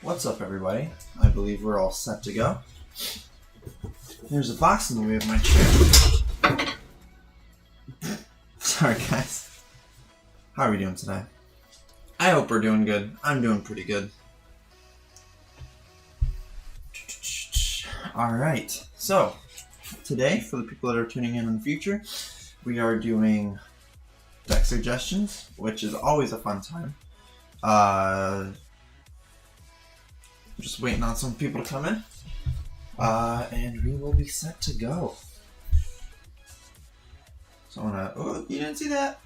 What's up, everybody? I believe we're all set to go. There's a box in the way of my chair. Sorry, guys. How are we doing today? I hope we're doing good. I'm doing pretty good. Alright, so today, for the people that are tuning in the future, we are doing deck suggestions, which is always a fun time. Just waiting on some people to come in, and we will be set to go. So I'm gonna, oh, you didn't see that?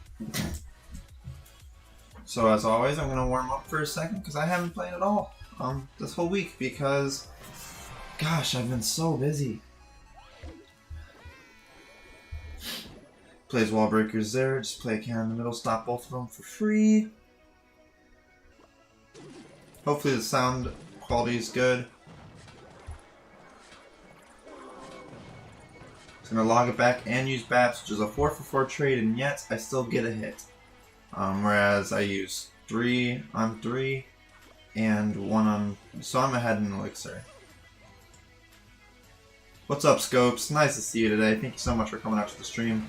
So as always, I'm gonna warm up for a second because I haven't played at all this whole week because, gosh, I've been so busy. Plays wall breakers there, just play a cannon in the middle, stop both of them for free. Hopefully the sound quality is good. Just gonna log it back and use bats, which is a 4-for-4 trade, and yet I still get a hit. Whereas I use 3 on 3 and 1 on, so I'm ahead in elixir. What's up, Scopes? Nice to see you today. Thank you so much for coming out to the stream.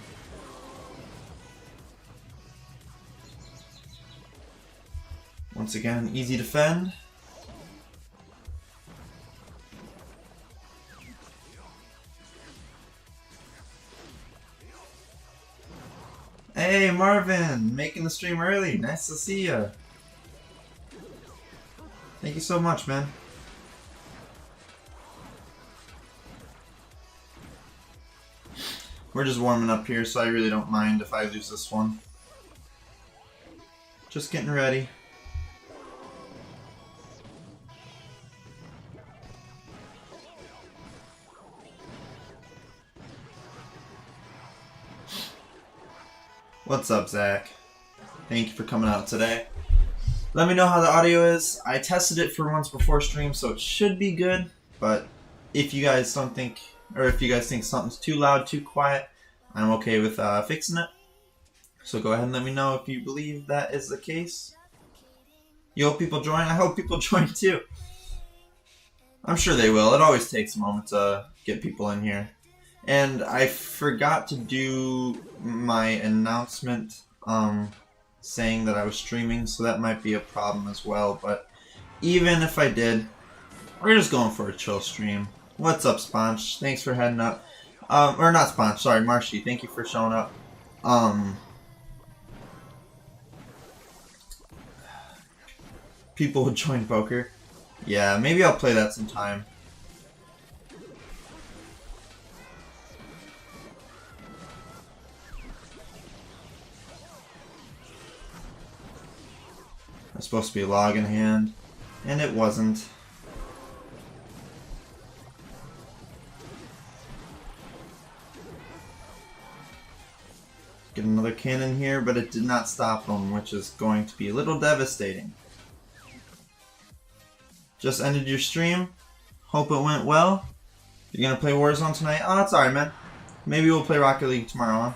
Once again, easy defend. Hey Marvin, making the stream early. Nice to see ya. Thank you so much, man. We're just warming up here, so I really don't mind if I lose this one. Just getting ready. What's up, Zach? Thank you for coming out today. Let me know how the audio is. I tested it for once before stream, so it should be good. But if you guys don't think, or if you guys think something's too loud, too quiet, I'm okay with fixing it. So go ahead and let me know if you believe that is the case. You hope people join? I hope people join too. I'm sure they will. It always takes a moment to get people in here. And I forgot to do my announcement saying that I was streaming, so that might be a problem as well. But even if I did, we're just going for a chill stream. What's up, Sponge? Thanks for heading up. Or not Sponge, sorry, Marshy. Thank you for showing up. People would join poker. Yeah, maybe I'll play that sometime. It's supposed to be a log in hand, and it wasn't. Get another cannon here, but it did not stop him, which is going to be a little devastating. Just ended your stream. Hope it went well. You're gonna play Warzone tonight? Oh, that's alright, man. Maybe we'll play Rocket League tomorrow, huh?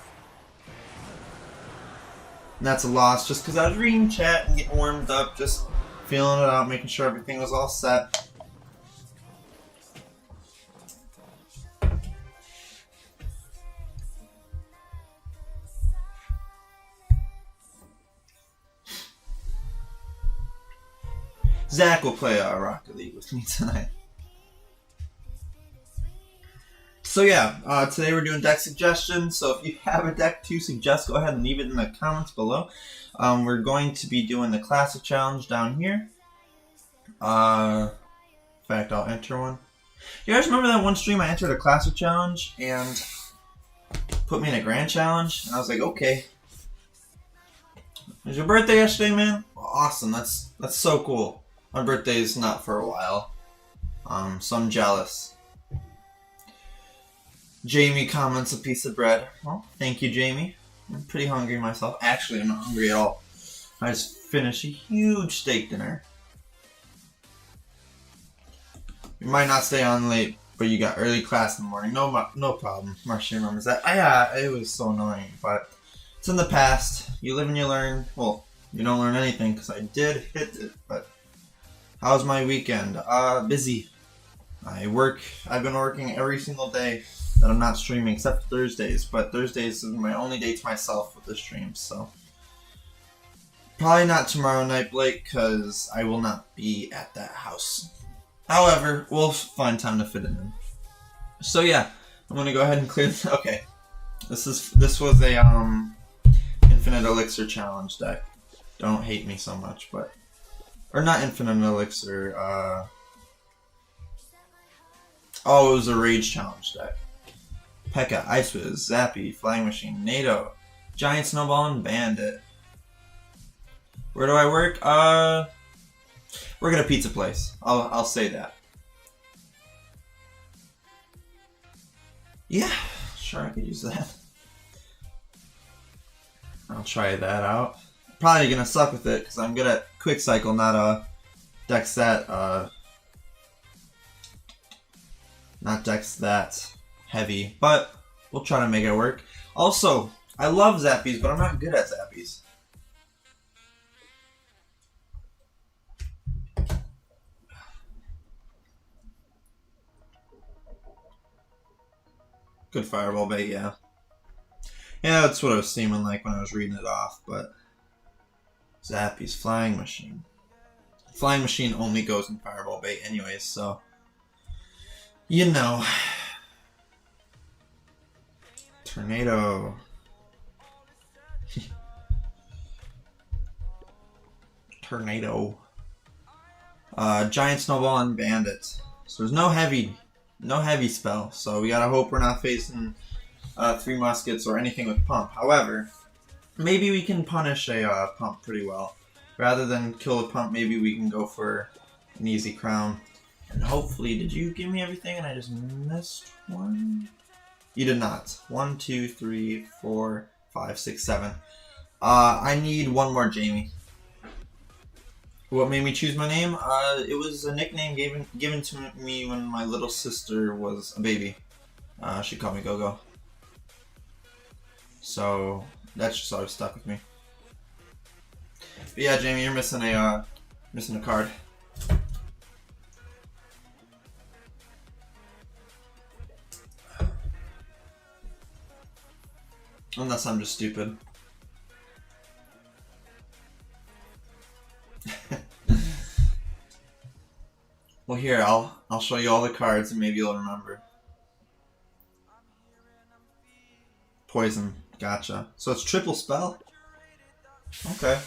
And that's a loss just because I was reading chat and getting warmed up, just feeling it out, making sure everything was all set. Zach will play Rocket League with me tonight. So yeah, today we're doing deck suggestions, so if you have a deck to suggest, go ahead and leave it in the comments below. We're going to be doing the classic challenge down here. In fact, I'll enter one. You guys remember that one stream I entered a classic challenge and put me in a grand challenge? And I was like, okay. Was your birthday yesterday, man? Awesome, that's so cool. My birthday is not for a while, so I'm jealous. Jamie comments a piece of bread. Well, thank you, Jamie. I'm pretty hungry myself. Actually, I'm not hungry at all. I just finished a huge steak dinner. You might not stay on late, but you got early class in the morning. No problem. Marcia remembers that. Yeah, it was so annoying, but it's in the past. You live and you learn. Well, you don't learn anything because I did hit it, but How's my weekend? Busy. I've been working every single day that I'm not streaming except Thursdays, but Thursdays is my only day to myself with the streams, so. Probably not tomorrow night, Blake, because I will not be at that house. However, we'll find time to fit it in. So yeah, I'm gonna go ahead and clear this. Okay. This was a Infinite Elixir challenge deck. Don't hate me so much, but or not Infinite Elixir, oh, it was a Rage challenge deck. P.E.K.K.A, Ice Wiz, Zappy, Flying Machine, NATO, Giant Snowball, and Bandit. Where do I work? Work at a pizza place. I'll say that. Yeah, sure I could use that. I'll try that out. Probably gonna suck with it because I'm good at Quick Cycle, not decks that not decks that heavy. But we'll try to make it work. Also, I love Zappies, but I'm not good at Zappies. Good Fireball bait, yeah. Yeah, that's what it was seeming like when I was reading it off, but Zappy's Flying Machine. Flying Machine only goes in Fireball bait anyways, so you know. Tornado. Tornado. Giant Snowball and Bandit. So there's no heavy spell, so we gotta hope we're not facing 3 muskets or anything with pump. However, maybe we can punish a pump pretty well. Rather than kill a pump, maybe we can go for an easy crown. And hopefully, did you give me everything and I just missed one? You did not. 1, 2, 3, 4, 5, 6, 7. I need one more Jamie. What made me choose my name? It was a nickname given to me when my little sister was a baby. She called me Go-Go. So that's just always stuck with me. But yeah, Jamie, you're missing a card. Unless I'm just stupid. Well, here, I'll show you all the cards and maybe you'll remember. Poison, gotcha. So it's triple spell? Okay.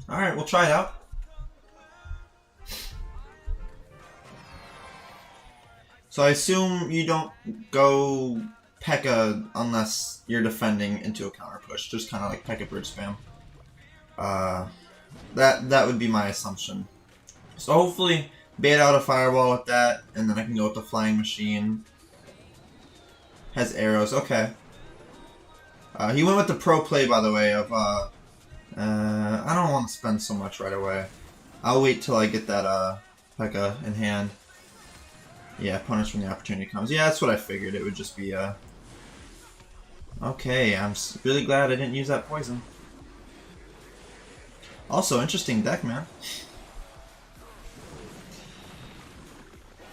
Alright, we'll try it out. So I assume you don't go P.E.K.K.A unless you're defending into a counter push, just kind of like P.E.K.K.A bridge spam. That would be my assumption. So hopefully bait out a fireball with that, and then I can go with the Flying Machine. Has arrows, okay. He went with the pro play, by the way, of I don't want to spend so much right away. I'll wait till I get that P.E.K.K.A in hand. Yeah, punish when the opportunity comes. Yeah, that's what I figured. It would just be okay, I'm really glad I didn't use that poison. Also, interesting deck, man.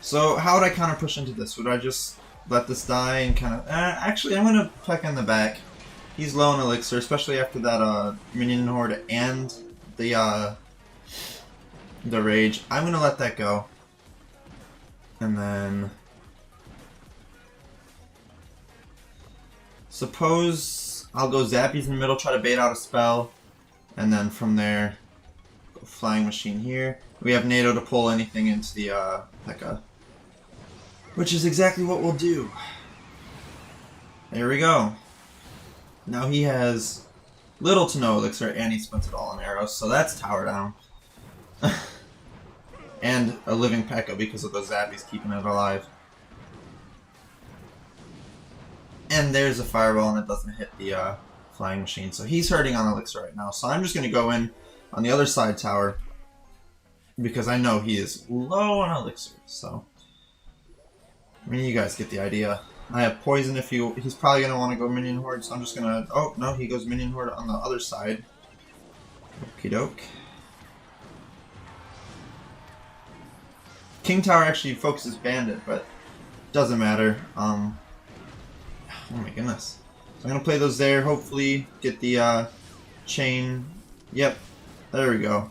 So, how would I counter push into this? Would I just let this die and kind of... actually, I'm going to P.E.K.K.A in the back. He's low on elixir, especially after that minion horde and the rage. I'm going to let that go. And then... suppose I'll go Zappies in the middle, try to bait out a spell. And then from there, go Flying Machine here. We have NATO to pull anything into the P.E.K.K.A. Which is exactly what we'll do. There we go. Now he has little to no elixir, and he spent it all on arrows, so that's tower down. And a living P.E.K.K.A because of those Zappies keeping it alive. And there's a fireball, and it doesn't hit the Flying Machine, so he's hurting on elixir right now. So I'm just going to go in on the other side tower because I know he is low on elixir. So I mean, you guys get the idea. I have poison if he's probably going to want to go minion horde, so I'm just going to... oh, no, he goes minion horde on the other side. Okie doke. King Tower actually focuses Bandit, but doesn't matter. Oh my goodness. So I'm gonna play those there. Hopefully get the chain. Yep, there we go.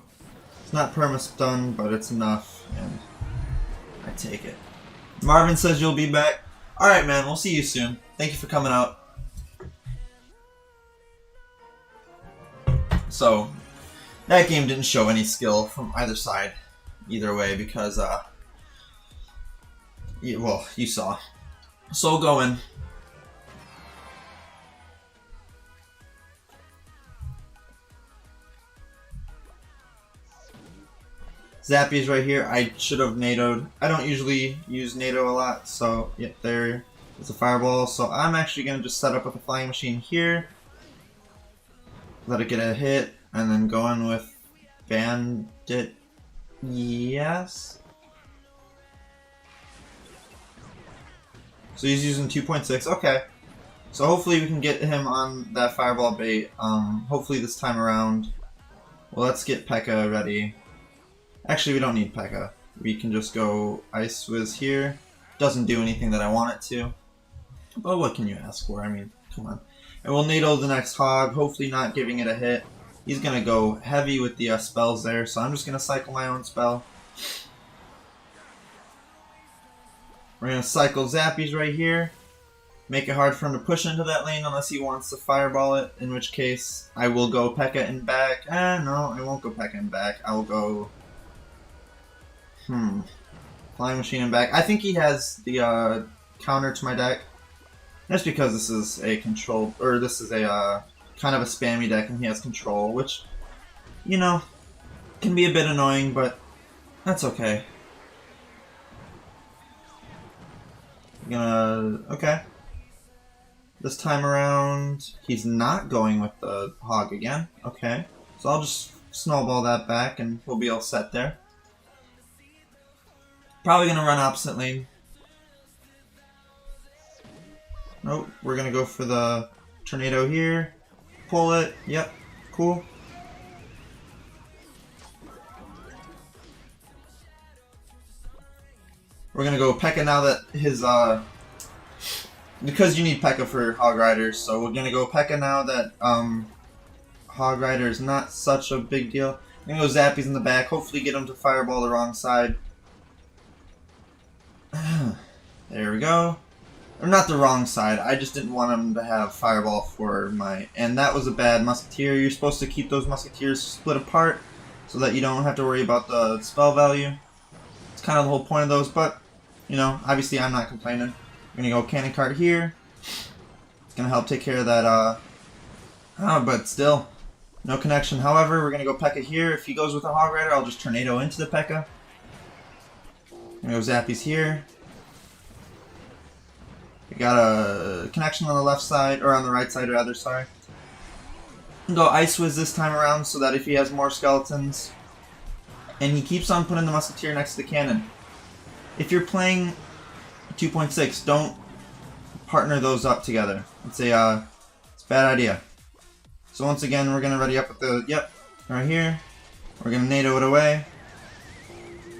It's not perma-stun, but it's enough, and I take it. Marvin says you'll be back. Alright, man, we'll see you soon. Thank you for coming out. So, that game didn't show any skill from either side, either way, because, well, you saw. So we'll go in. Zappy's right here. I should have NATO'd. I don't usually use NATO a lot, so yep, there is a fireball. So I'm actually going to just set up with a flying machine here. Let it get a hit, and then go in with Bandit. Yes. So he's using 2.6. Okay. So hopefully we can get him on that fireball bait. Hopefully this time around. Well, let's get P.E.K.K.A. ready. Actually, we don't need P.E.K.K.A. We can just go Ice Whiz here. Doesn't do anything that I want it to. But what can you ask for? I mean, come on. And we'll NATO the next Hog, hopefully not giving it a hit. He's going to go heavy with the spells there, so I'm just going to cycle my own spell. We're going to cycle Zappies right here. Make it hard for him to push into that lane unless he wants to fireball it, in which case I will go P.E.K.K.A. in back. No, I won't go P.E.K.K.A. in back. I will go... Flying Machine in back. I think he has the counter to my deck. That's because this is a control, or this is a kind of a spammy deck, and he has control, which, you know, can be a bit annoying, but that's okay. Okay. This time around, he's not going with the Hog again. Okay. So I'll just snowball that back, and we'll be all set there. Probably going to run opposite lane. Nope, we're going to go for the tornado here. Pull it. Yep, cool. We're going to go P.E.K.K.A. now that his, because you need P.E.K.K.A. for Hog Riders, so we're going to go P.E.K.K.A. now that, Hog Rider is not such a big deal. I'm going to go Zappies in the back, hopefully get him to fireball the wrong side. There we go. Or not the wrong side, I just didn't want him to have fireball for my... And that was a bad musketeer. You're supposed to keep those musketeers split apart so that you don't have to worry about the spell value. It's kind of the whole point of those, but, you know, obviously I'm not complaining. I'm going to go cannon cart here. It's going to help take care of that, but still, no connection. However, we're going to go P.E.K.K.A. here. If he goes with a Hog Rider, I'll just tornado into the P.E.K.K.A. I'm going to go Zappies here. We got a connection on the left side, or on the right side rather, sorry. Go Ice Whiz this time around so that if he has more skeletons, and he keeps on putting the musketeer next to the cannon. If you're playing 2.6, don't partner those up together. It's a bad idea. So once again, we're gonna ready up with the, yep, right here. We're gonna NATO it away.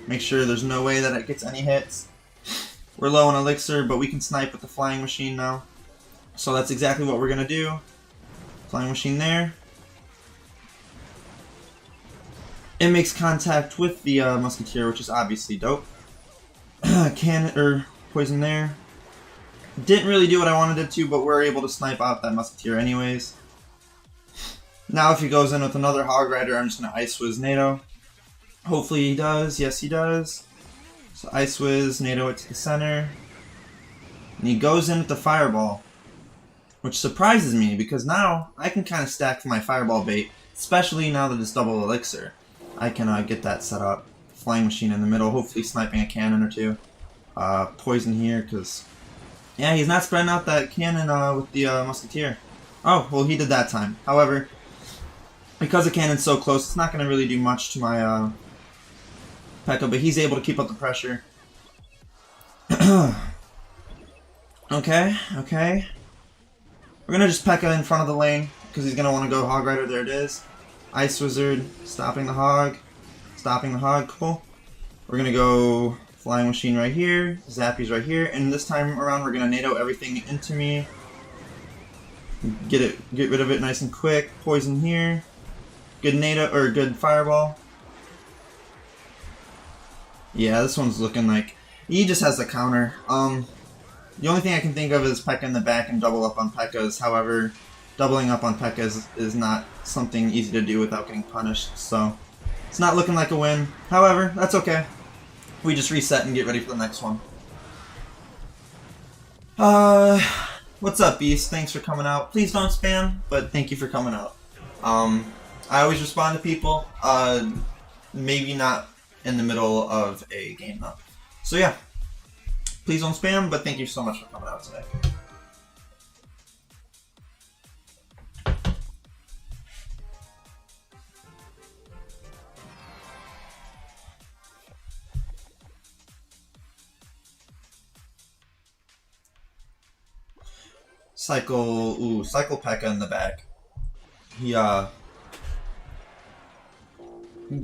Make sure there's no way that it gets any hits. We're low on elixir, but we can snipe with the flying machine now. So that's exactly what we're gonna do. Flying machine there. It makes contact with the musketeer, which is obviously dope. Poison there. Didn't really do what I wanted it to, but we're able to snipe out that musketeer anyways. Now if he goes in with another Hog Rider, I'm just gonna Ice Whiz NATO. Hopefully he does. Yes, he does. So Ice Whiz, NATO it to the center. And he goes in with the fireball, which surprises me because now I can kind of stack for my fireball bait, especially now that it's double elixir. I can get that set up. Flying machine in the middle, hopefully sniping a cannon or two. Poison here because, yeah, he's not spreading out that cannon with the musketeer. Oh, well, he did that time. However, because the cannon's so close, it's not going to really do much to my P.E.K.K.A., but he's able to keep up the pressure. Okay. We're going to just P.E.K.K.A. in front of the lane, because he's going to want to go Hog Rider. There it is. Ice Wizard, stopping the Hog. Cool. We're going to go Flying Machine right here, Zappies right here, and this time around we're gonna NATO everything into me. Get rid of it nice and quick. Poison here. Good NATO or good Fireball. Yeah, this one's looking like he just has the counter. The only thing I can think of is P.E.K.K.A in the back and double up on P.E.K.K.As. However, doubling up on P.E.K.K.As is not something easy to do without getting punished, so it's not looking like a win. However, that's okay. We just reset and get ready for the next one. What's up, Beast? Thanks for coming out. Please don't spam, but thank you for coming out. I always respond to people. Maybe not in the middle of a game though. So yeah, please don't spam, but thank you so much for coming out today. Cycle P.E.K.K.A in the back. He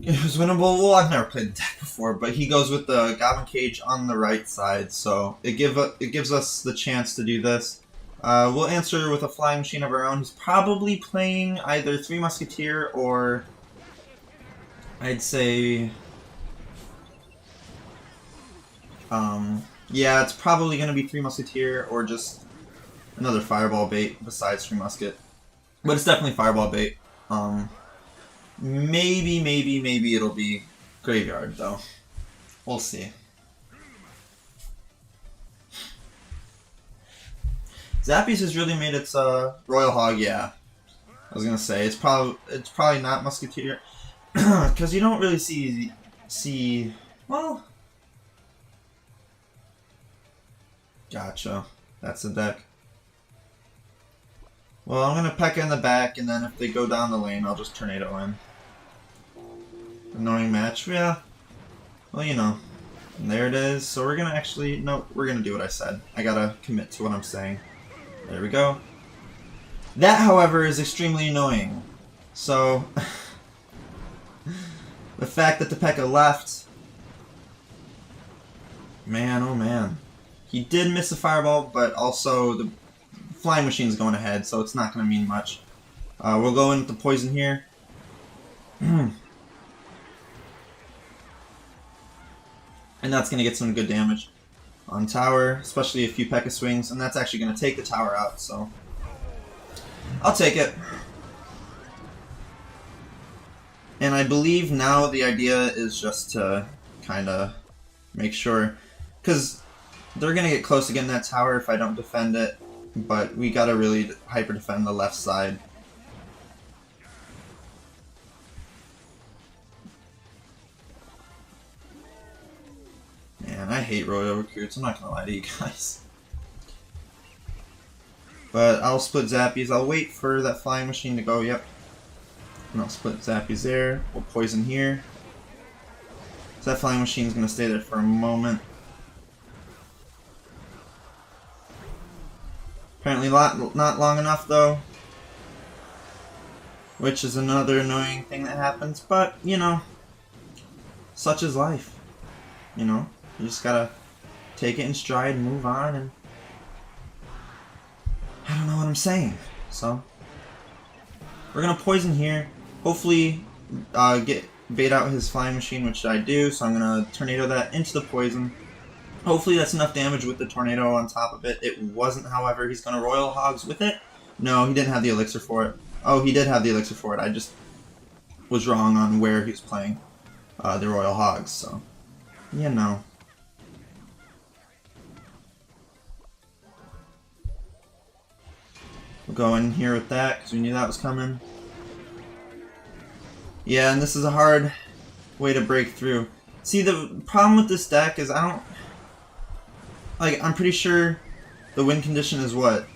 it was winnable. Well, I've never played the deck before, but he goes with the Goblin Cage on the right side, so it gives us the chance to do this. We'll answer with a Flying Machine of our own. He's probably playing either Three Musketeer or I'd say, yeah, it's probably going to be Three Musketeer or just another Fireball bait besides Three Musket, but it's definitely Fireball bait. Maybe it'll be Graveyard, though. We'll see. Zappies has really made its Royal Hog, yeah. I was gonna say it's probably not Musketeer because you don't really see well. Gotcha. That's the deck. Well, I'm gonna P.E.K.K.A in the back, and then if they go down the lane, I'll just Tornado in. Annoying match, yeah. Well, you know. And there it is. So we're gonna actually, no, we're gonna do what I said. I gotta commit to what I'm saying. There we go. That, however, is extremely annoying. So, the fact that the P.E.K.K.A left, man, oh man. He did miss the Fireball, but also the Flying Machine's going ahead, so it's not going to mean much. We'll go in with the Poison here. And that's going to get some good damage on tower, especially a few P.E.K.K.A swings, and that's actually going to take the tower out, so I'll take it. And I believe now the idea is just to kind of make sure, because they're going to get close again that tower if I don't defend it, but we got to really hyper defend the left side. Man, I hate Royal Recruits, I'm not going to lie to you guys. But I'll split Zappies, I'll wait for that Flying Machine to go, yep. And I'll split Zappies there, we'll Poison here. So that Flying Machine's going to stay there for a moment. Apparently not long enough though. Which is another annoying thing that happens, but, you know, such is life. You know, you just gotta take it in stride and move on, and I don't know what I'm saying. So, we're gonna Poison here. Hopefully, bait out his Flying Machine, which I do, so I'm gonna Tornado that into the Poison. Hopefully that's enough damage with the Tornado on top of it. It wasn't, however. He's gonna Royal Hogs with it. No, he didn't have the Elixir for it. Oh, he did have the Elixir for it. I just was wrong on where he was playing the Royal Hogs, so, you know. We'll go in here with that, because we knew that was coming. Yeah, and this is a hard way to break through. See, the problem with this deck is I'm pretty sure the win condition is what?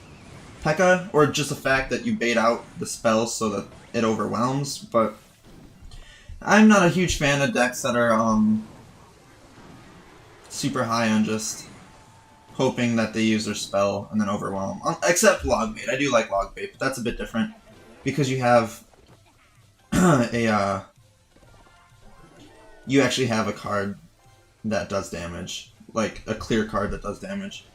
P.E.K.K.A? Or just the fact that you bait out the spells so that it overwhelms, but I'm not a huge fan of decks that are super high on just hoping that they use their spell and then overwhelm. Except Log Bait. I do like Log Bait, but that's a bit different because you have you actually have a card that does damage. Like a clear card that does damage.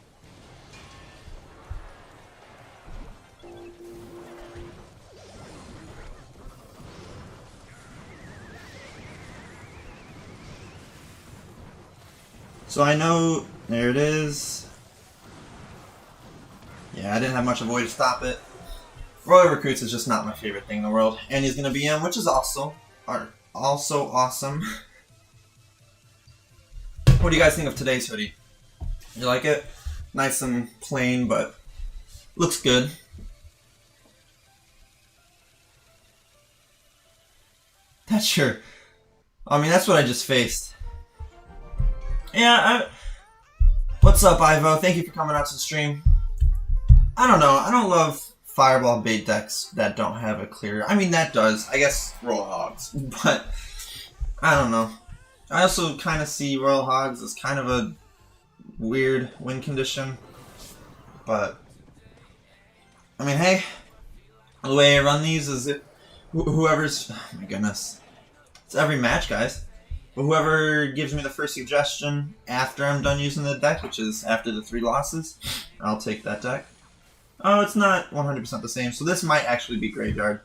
So I know, there it is. Yeah, I didn't have much of a way to stop it. Royal Recruits is just not my favorite thing in the world. And he's going to be in, which is also awesome. What do you guys think of today's hoodie? You like it? Nice and plain, but looks good. That's your... I mean, that's what I just faced. Yeah, what's up, Ivo? Thank you for coming out to the stream. I don't know. I don't love Fireball bait decks that don't have a clear... I mean, that does. I guess Royal Hogs. But, I don't know. I also kind of see Royal Hogs as kind of a weird win condition. But, I mean, hey. The way I run these is if whoever's... Oh, my goodness. It's every match, guys. But whoever gives me the first suggestion after I'm done using the deck, which is after the 3 losses, I'll take that deck. Oh, it's not 100% the same, so this might actually be Graveyard.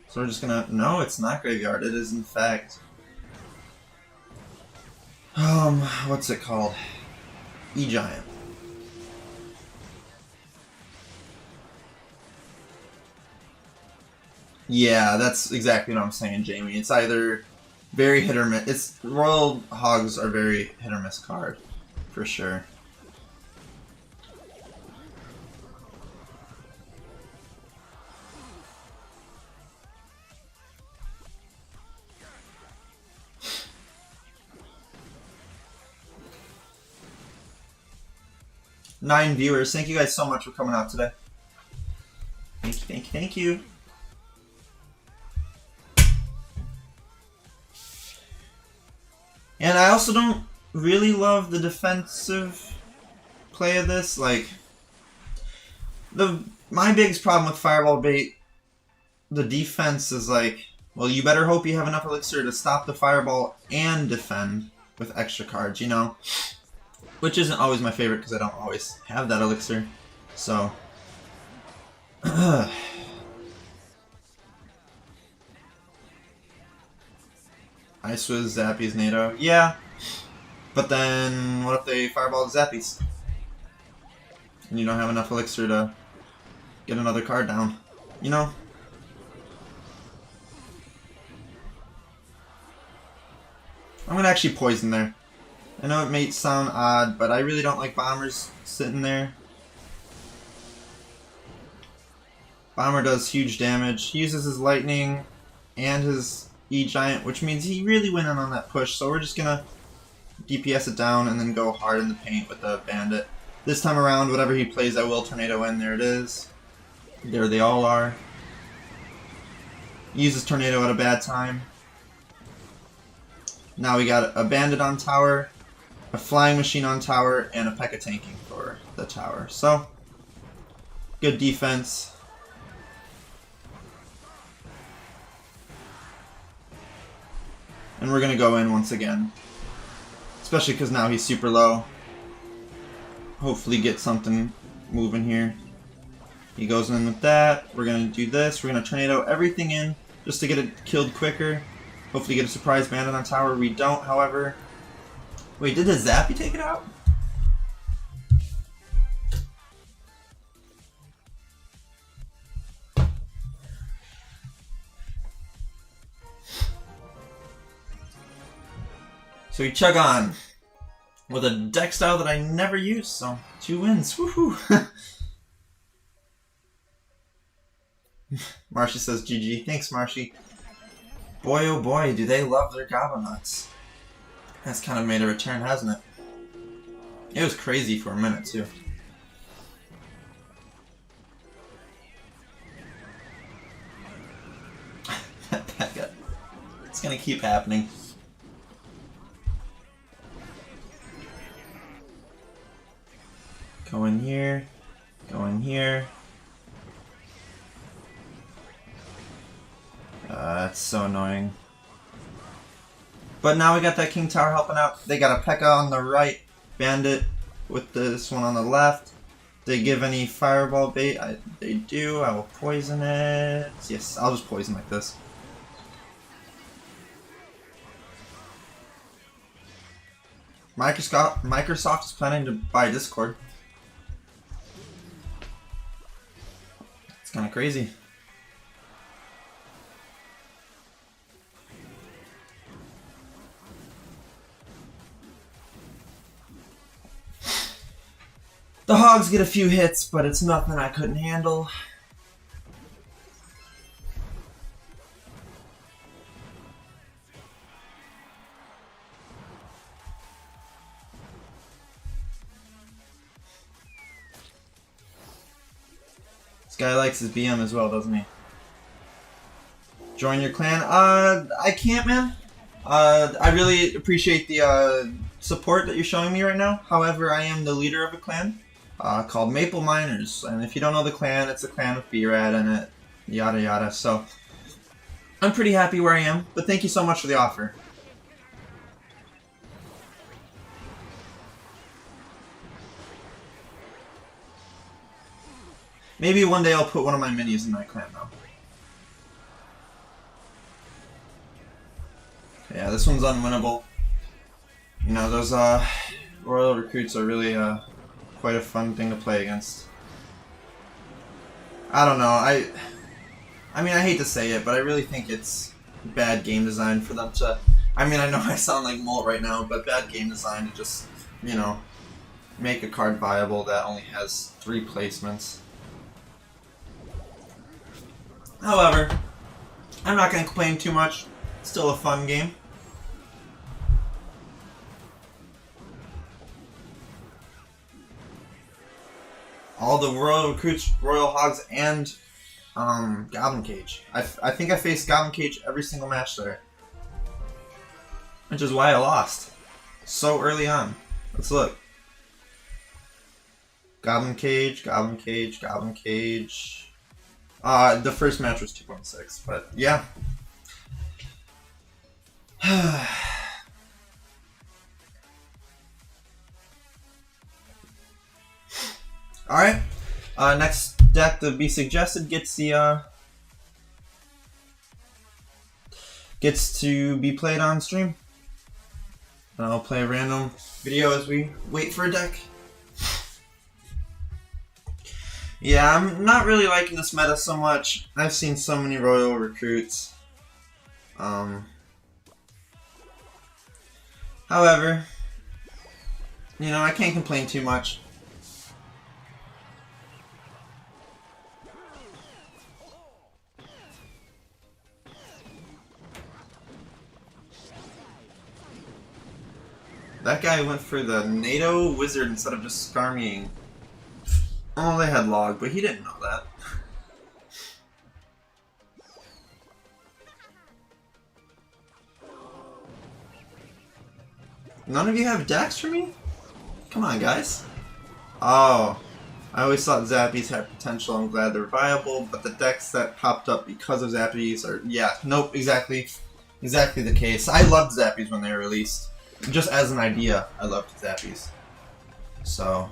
So we're just gonna... No, it's not Graveyard. It is, in fact... what's it called? E-Giant. Yeah, that's exactly what I'm saying, Jamie. It's either very hit or miss. Royal Hogs are very hit or miss card, for sure. Nine viewers. Thank you guys so much for coming out today. Thank you, thank you, thank you. And I also don't really love the defensive play of this. Like, my biggest problem with Fireball Bait, the defense is like, well, you better hope you have enough elixir to stop the Fireball and defend with extra cards, you know? Which isn't always my favorite because I don't always have that elixir. So, Ice with Zappies NATO. Yeah. But then, what if they Fireball the Zappies? And you don't have enough elixir to get another card down. You know? I'm going to actually Poison there. I know it may sound odd, but I really don't like Bombers sitting there. Bomber does huge damage. He uses his Lightning and his E-Giant, which means he really went in on that push, so we're just gonna DPS it down and then go hard in the paint with the Bandit. This time around, whatever he plays, I will Tornado in. There it is. There they all are. He uses Tornado at a bad time. Now we got a Bandit on tower, a Flying Machine on tower, and a P.E.K.K.A. tanking for the tower. So, good defense. And we're going to go in once again. Especially because now he's super low. Hopefully get something moving here. He goes in with that. We're going to do this. We're going to Tornado everything in just to get it killed quicker. Hopefully get a surprise Bandit on tower. We don't, however. Wait, did the Zappy take it out? So we chug on with a deck style that I never use, so 2 wins. Woohoo! Marshy says GG. Thanks, Marshy. Boy, oh boy, do they love their Goblin Nuts. That's kind of made a return, hasn't it? It was crazy for a minute, too. It's gonna keep happening. Go in here. Go in here. That's so annoying. But now we got that King Tower helping out. They got a P.E.K.K.A on the right, Bandit with this one on the left. They give any fireball bait? They do. I will poison it. Yes, I'll just poison like this. Microsoft is planning to buy Discord. It's kind of crazy. The Hogs get a few hits, but it's nothing I couldn't handle. This guy likes his BM as well, doesn't he? Join your clan? I can't, man. I really appreciate the support that you're showing me right now. However, I am the leader of a clan called Maple Miners, and if you don't know the clan, it's a clan with B-Rad in it, yada yada. So I'm pretty happy where I am, but thank you so much for the offer. Maybe one day I'll put one of my minis in my clan though. Yeah, this one's unwinnable. You know, those Royal recruits are really quite a fun thing to play against. I don't know, I mean, I hate to say it, but I really think it's bad game design for them to... I mean, I know I sound like Molt right now, but bad game design to just, you know, make a card viable that only has 3 placements. However, I'm not going to complain too much. It's still a fun game. All the Royal recruits, Royal Hogs, and Goblin Cage. I think I faced Goblin Cage every single match there. Which is why I lost so early on. Let's look. Goblin Cage, Goblin Cage, Goblin Cage. The first match was 2.6, but yeah. Alright. Next deck to be suggested gets the gets to be played on stream. I'll play a random video as we wait for a deck. Yeah, I'm not really liking this meta so much. I've seen so many Royal recruits. However, you know, I can't complain too much. That guy went for the NATO wizard instead of just Skarmying. Oh, they had log, but he didn't know that. None of you have decks for me? Come on, guys. Oh, I always thought Zappies had potential. I'm glad they're viable, but the decks that popped up because of Zappies are... Yeah, nope, exactly the case. I loved Zappies when they were released. Just as an idea, I loved Zappies. So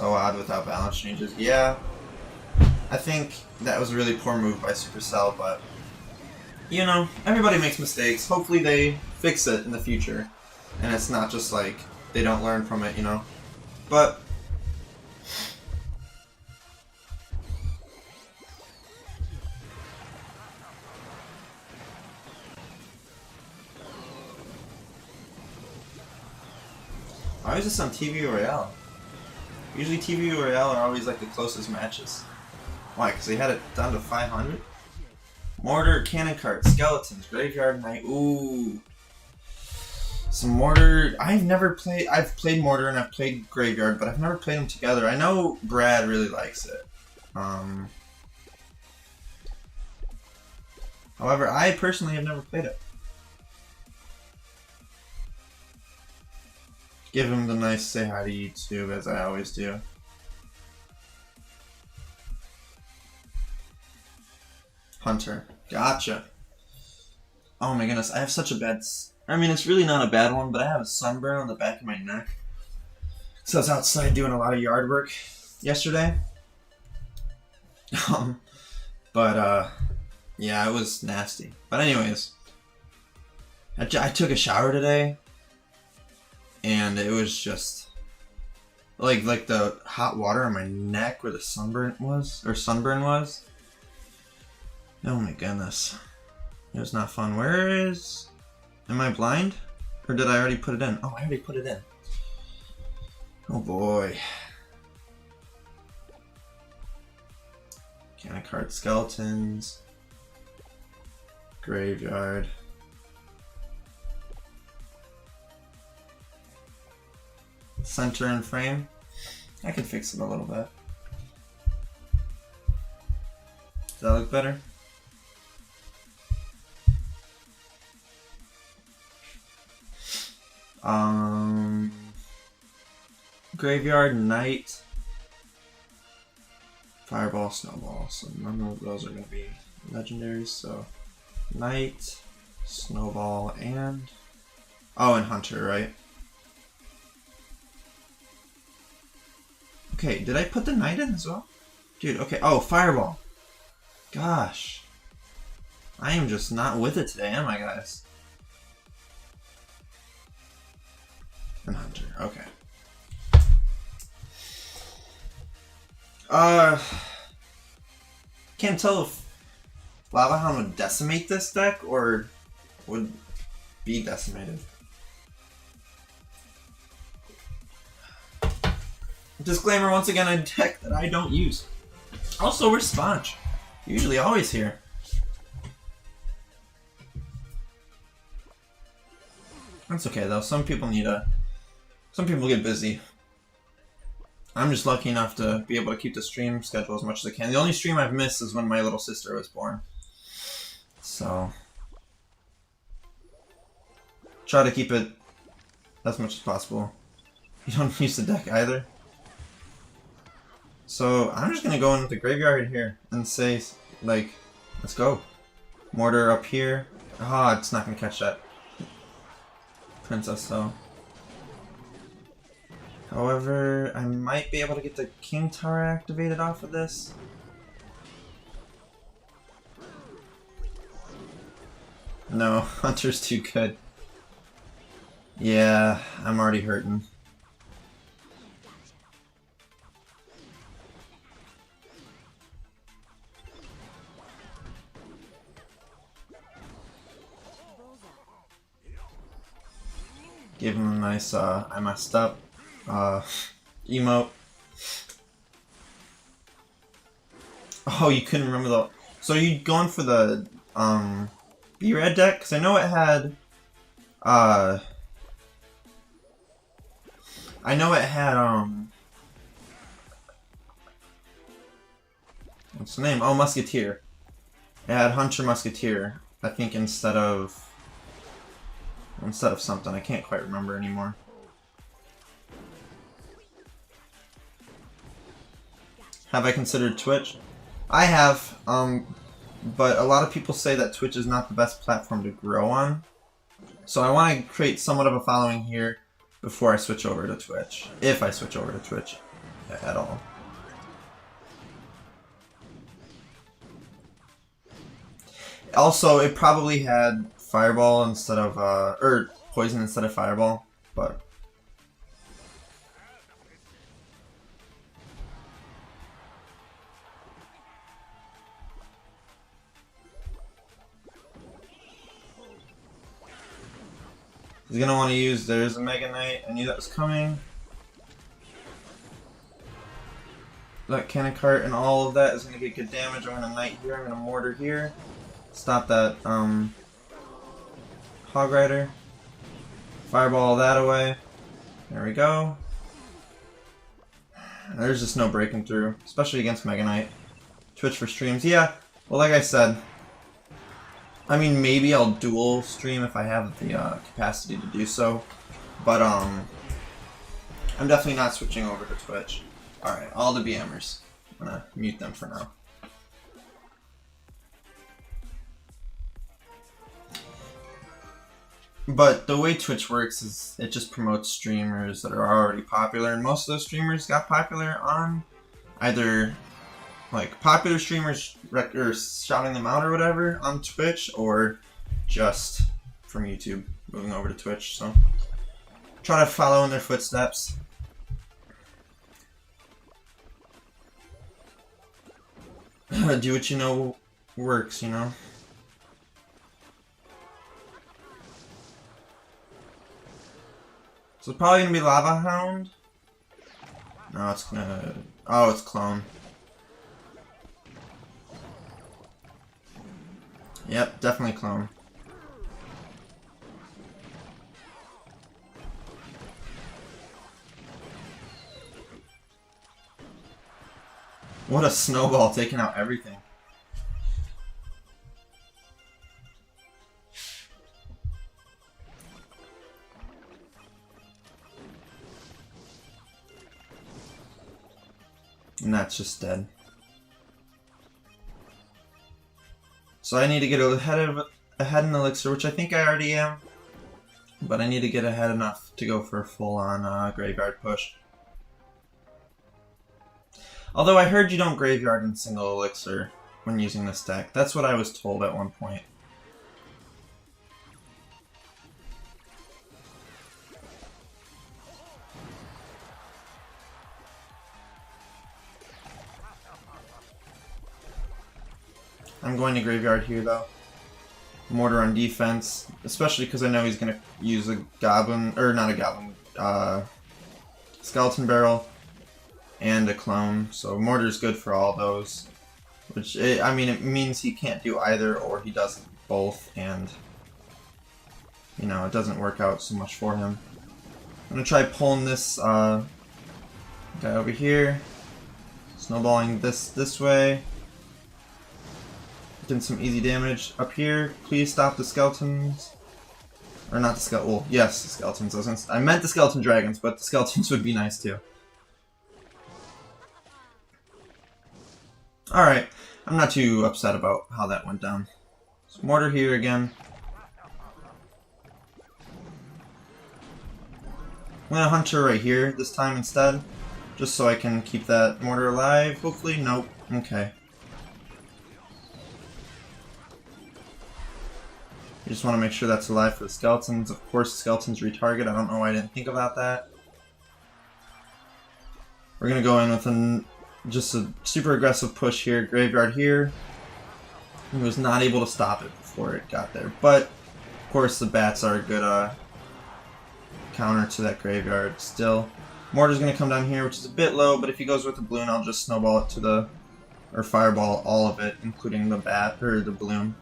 odd without balance changes. Yeah, I think that was a really poor move by Supercell, but you know, everybody makes mistakes. Hopefully they fix it in the future, and it's not just like they don't learn from it, you know. But why is this on TV Royale? Usually TV Royale are always like the closest matches. Why? Because they had it down to 500? Mortar, Cannon Cart, Skeletons, Graveyard Knight, ooh. Some Mortar, I've played Mortar and I've played Graveyard, but I've never played them together. I know Brad really likes it. However, I personally have never played it. Give him the nice say hi to YouTube, as I always do. Hunter. Gotcha. Oh my goodness, I have such a bad... I mean, it's really not a bad one, but I have a sunburn on the back of my neck. So I was outside doing a lot of yard work yesterday. Yeah, it was nasty. But anyways, I took a shower today, and it was just like the hot water on my neck where the sunburn was. Oh my goodness, it was not fun. Am I blind, or did I already put it in? Oh, I already put it in. Oh boy. Can card skeletons. Graveyard. Center and frame. I can fix it a little bit. Does that look better? Graveyard, Knight, Fireball, Snowball. So none of those are going to be legendaries. So Knight, Snowball, and Hunter, right? Okay, did I put the Knight in as well? Dude, okay. Oh, Fireball. Gosh. I am just not with it today, am I, guys? And Hunter, okay. Can't tell if Lava Hound would decimate this deck or would be decimated. Disclaimer once again, a deck that I don't use. Also, we're Sponge. Usually always here. That's okay though, some people get busy. I'm just lucky enough to be able to keep the stream schedule as much as I can. The only stream I've missed is when my little sister was born. So try to keep it as much as possible. You don't use the deck either. So I'm just gonna go in with the graveyard here and say, like, let's go. Mortar up here. Ah, it's not gonna catch that princess though. However, I might be able to get the King Tower activated off of this. No, Hunter's too good. Yeah, I'm already hurting. Give him a nice, I messed up. Emote. Oh, you couldn't remember the... So are you going for the, B-Red deck? Because I know it had, what's the name? Oh, Musketeer. It had Hunter Musketeer, I think, instead of something. I can't quite remember anymore. Have I considered Twitch? I have, but a lot of people say that Twitch is not the best platform to grow on. So I want to create somewhat of a following here before I switch over to Twitch. If I switch over to Twitch at all. Also, it probably had Fireball instead of, or Poison instead of Fireball, but... He's gonna want to use, there's a Mega Knight, I knew that was coming. That Cannon Cart and all of that is gonna get good damage. I'm gonna Knight here, I'm gonna Mortar here. Stop that, Hog Rider. Fireball that away. There we go. There's just no breaking through, especially against Mega Knight. Twitch for streams, yeah. Well, like I said, I mean, maybe I'll dual stream if I have the capacity to do so, but I'm definitely not switching over to Twitch. Alright, all the BMers. I'm gonna mute them for now. But the way Twitch works is it just promotes streamers that are already popular, and most of those streamers got popular on either like popular streamers or shouting them out or whatever on Twitch, or just from YouTube moving over to Twitch. So try to follow in their footsteps. Do what you know works, you know. So it's probably gonna be Lava Hound. No, it's gonna. Oh, it's Clone. Yep, definitely Clone. What a Snowball, taking out everything. And that's just dead. So I need to get ahead in Elixir, which I think I already am. But I need to get ahead enough to go for a full-on graveyard push. Although I heard you don't graveyard in single Elixir when using this deck. That's what I was told at one point. I'm going to graveyard here though. Mortar on defense, especially because I know he's going to use a goblin, or not a goblin, skeleton barrel and a clone. So Mortar's good for all those. Which, I mean, it means he can't do either, or he does both, and, you know, it doesn't work out so much for him. I'm going to try pulling this guy over here, snowballing this way. Doing some easy damage up here. Please stop the skeletons. Or not the skeleton. Well, yes, the skeletons. I meant the skeleton dragons, but the skeletons would be nice too. Alright, I'm not too upset about how that went down. So mortar here again. I'm gonna hunter right here this time instead. Just so I can keep that mortar alive. Hopefully, nope. Okay. You just want to make sure that's alive for the skeletons. Of course, the skeletons retarget. I don't know why I didn't think about that. We're going to go in with just a super aggressive push here. Graveyard here. He was not able to stop it before it got there. But, of course, the bats are a good counter to that graveyard still. Mortar's going to come down here, which is a bit low, but if he goes with the balloon, I'll just snowball it to the... or fireball all of it, including the bat, or the balloon.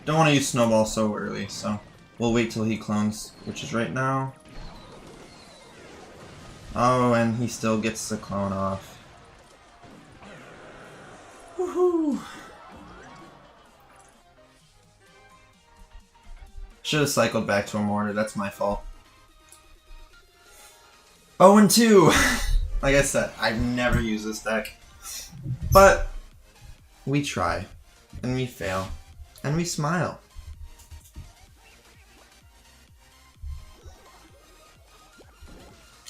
Don't want to use Snowball so early, so we'll wait till he clones, which is right now. Oh, and he still gets the clone off. Woohoo! Should have cycled back to a mortar, that's my fault. 0-2! Like I said, I've never used this deck. But we try, and we fail. And we smile.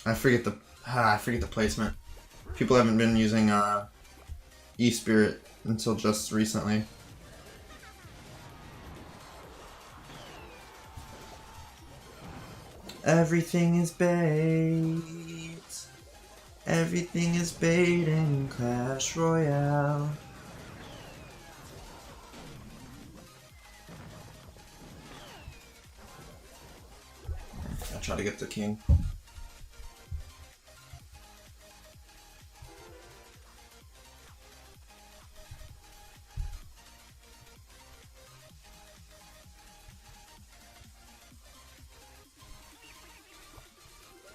I forget the placement. People haven't been using E-Spirit until just recently. Everything is bait. Everything is bait in Clash Royale. Try to get the king.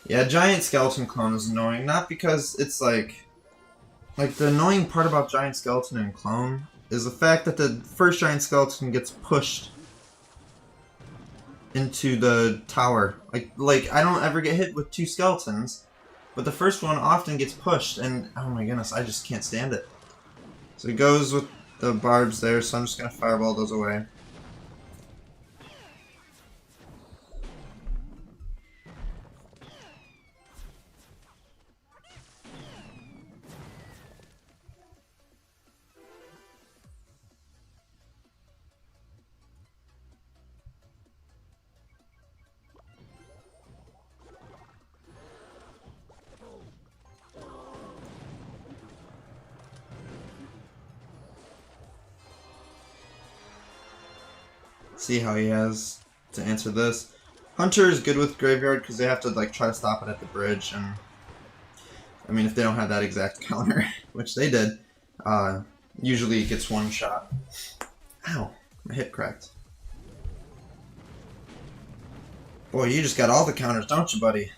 Yeah, giant skeleton clone is annoying, not because it's like the annoying part about giant skeleton and clone is the fact that the first giant skeleton gets pushed into the tower. Like I don't ever get hit with two skeletons, but the first one often gets pushed, and oh my goodness, I just can't stand it. So it goes with the barbs there, so I'm just gonna fireball those away. see how he has to answer this. Hunter is good with Graveyard because they have to like try to stop it at the bridge, and I mean if they don't have that exact counter, which they did, usually it gets one shot. Ow, my hip cracked. Boy, you just got all the counters, don't you, buddy?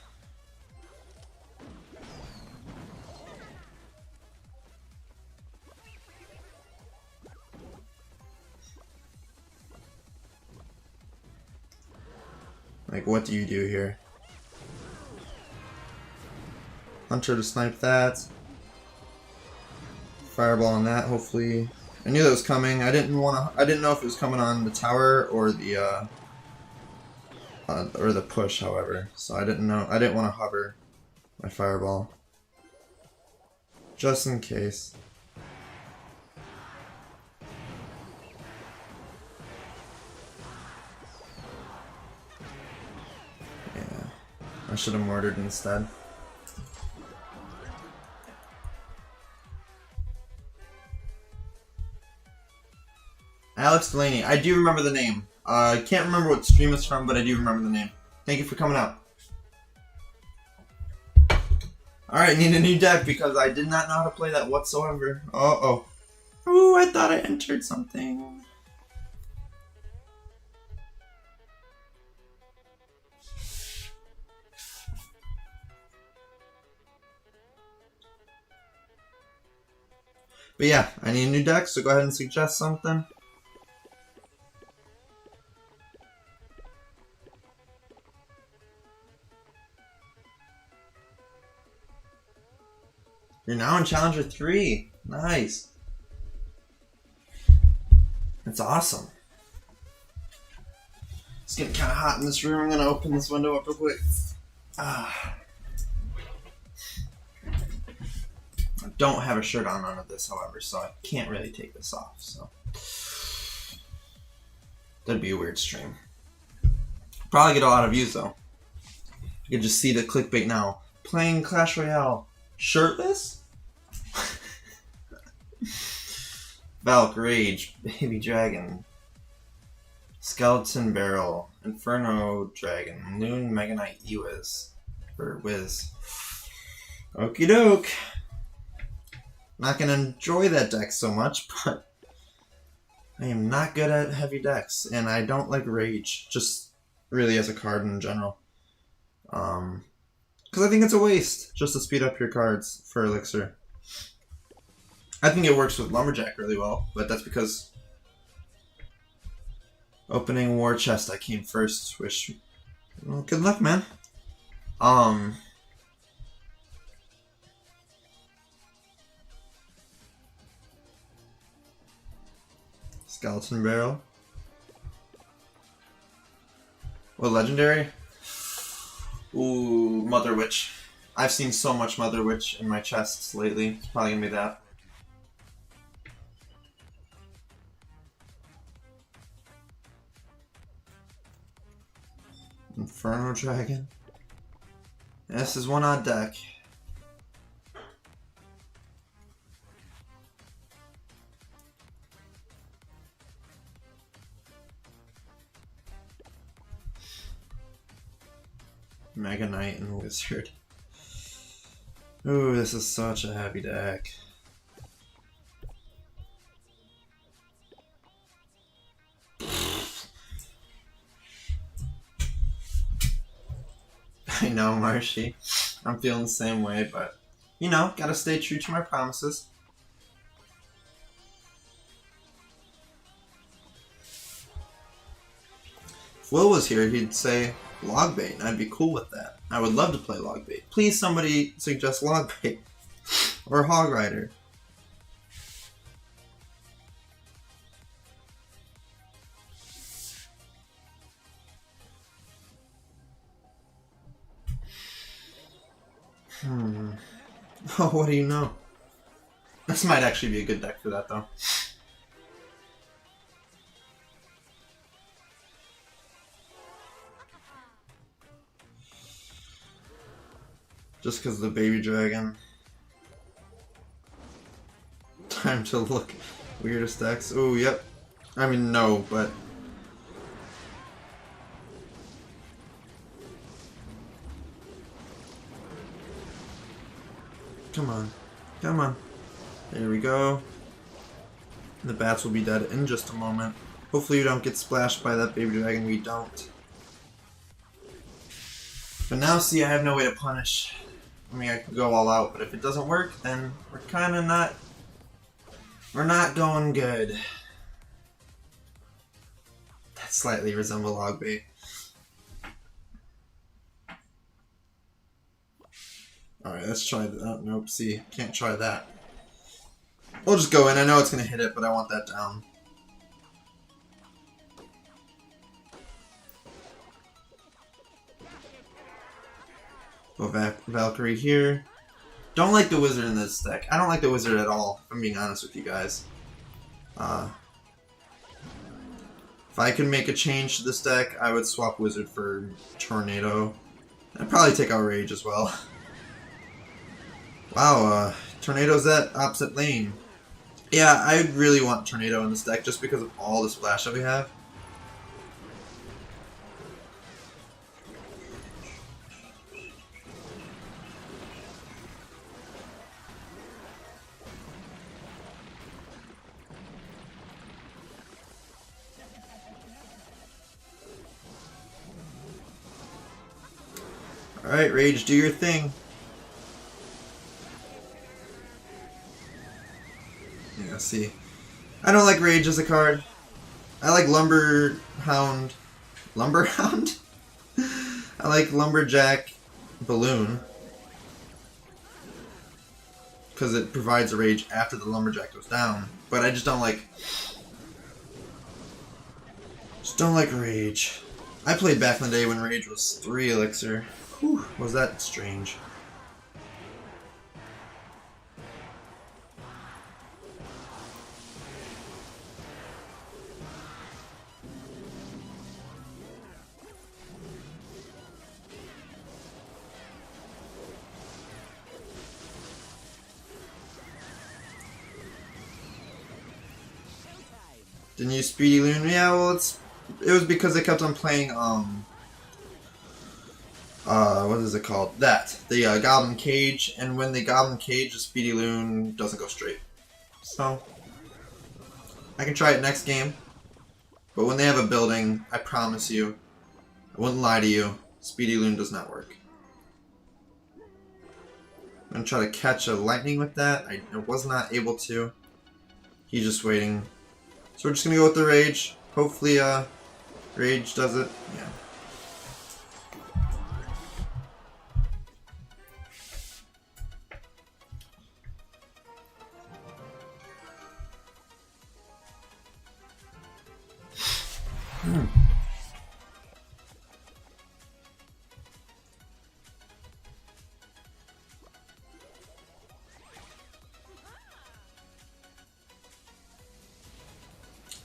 Like, what do you do here? Hunter to snipe that. Fireball on that, hopefully. I knew that was coming. I didn't know if it was coming on the tower or the push, however. So I didn't know. I didn't want to hover my fireball. Just in case. I should have mortared instead. Alex Delaney. I do remember the name. I can't remember what stream it's from, but I do remember the name. Thank you for coming out. Alright, I need a new deck because I did not know how to play that whatsoever. Uh-oh. Ooh, I thought I entered something. But yeah, I need a new deck, so go ahead and suggest something. You're now in Challenger 3. Nice. That's awesome. It's getting kind of hot in this room. I'm going to open this window up real quick. I don't have a shirt on under this, however, so I can't really take this off. So that'd be a weird stream. Probably get a lot of views though. You can just see the clickbait now. Playing Clash Royale shirtless? Valk, Rage, Baby Dragon, Skeleton Barrel, Inferno Dragon, Loon Mega Knight Ewiz, or Wiz. Okie doke. Not gonna enjoy that deck so much, but I am not good at heavy decks, and I don't like Rage, just really as a card in general. Because I think it's a waste just to speed up your cards for Elixir. I think it works with Lumberjack really well, but that's because opening War Chest I came first, which, well, good luck, man. Skeleton Barrel. What legendary? Ooh, Mother Witch. I've seen so much Mother Witch in my chests lately. It's probably gonna be that. Inferno Dragon. This is one odd deck. Mega Knight and Wizard. Ooh, this is such a heavy deck. I know, Marshy. I'm feeling the same way, but, you know, gotta stay true to my promises. If Will was here, he'd say Logbait, and I'd be cool with that. I would love to play Logbait. Please, somebody suggest Logbait. Or Hog Rider. Oh, what do you know? This might actually be a good deck for that, though. Just because of the Baby Dragon. Time to look. Weirdest decks. Oh, yep. I mean, no, but Come on. Come on. There we go. The bats will be dead in just a moment. Hopefully we don't get splashed by that baby dragon. We don't. But now, see, I have no way to punish. I mean, I could go all out, but if it doesn't work, then we're kind of not... We're not going good. That slightly resemble log bait. Alright, let's try that. Oh, nope, see, can't try that. We'll just go in. I know it's going to hit it, but I want that down. Go Valkyrie here. Don't like the wizard in this deck. I don't like the wizard at all, if I'm being honest with you guys. If I could make a change to this deck, I would swap wizard for tornado. I'd probably take out rage as well. Wow, tornado's that opposite lane. Yeah, I really want tornado in this deck just because of all the splash that we have. Alright, Rage, do your thing. Yeah, see. I don't like Rage as a card. I like Lumberhound. Lumberhound? I like Lumberjack Balloon. Because it provides a Rage after the Lumberjack goes down. But I just don't like... Rage. I played back in the day when Rage was 3 elixir. Whew, was that strange. Didn't use Speedy Loon? Yeah, well, it was because they kept on playing, what is it called? The Goblin Cage, and when the Goblin Cage, the Speedy Loon doesn't go straight. So, I can try it next game, but when they have a building, I promise you, I wouldn't lie to you, Speedy Loon does not work. I'm gonna try to catch a lightning with that. I was not able to. He's just waiting. So we're just gonna go with the Rage. Hopefully, Rage does it. Yeah.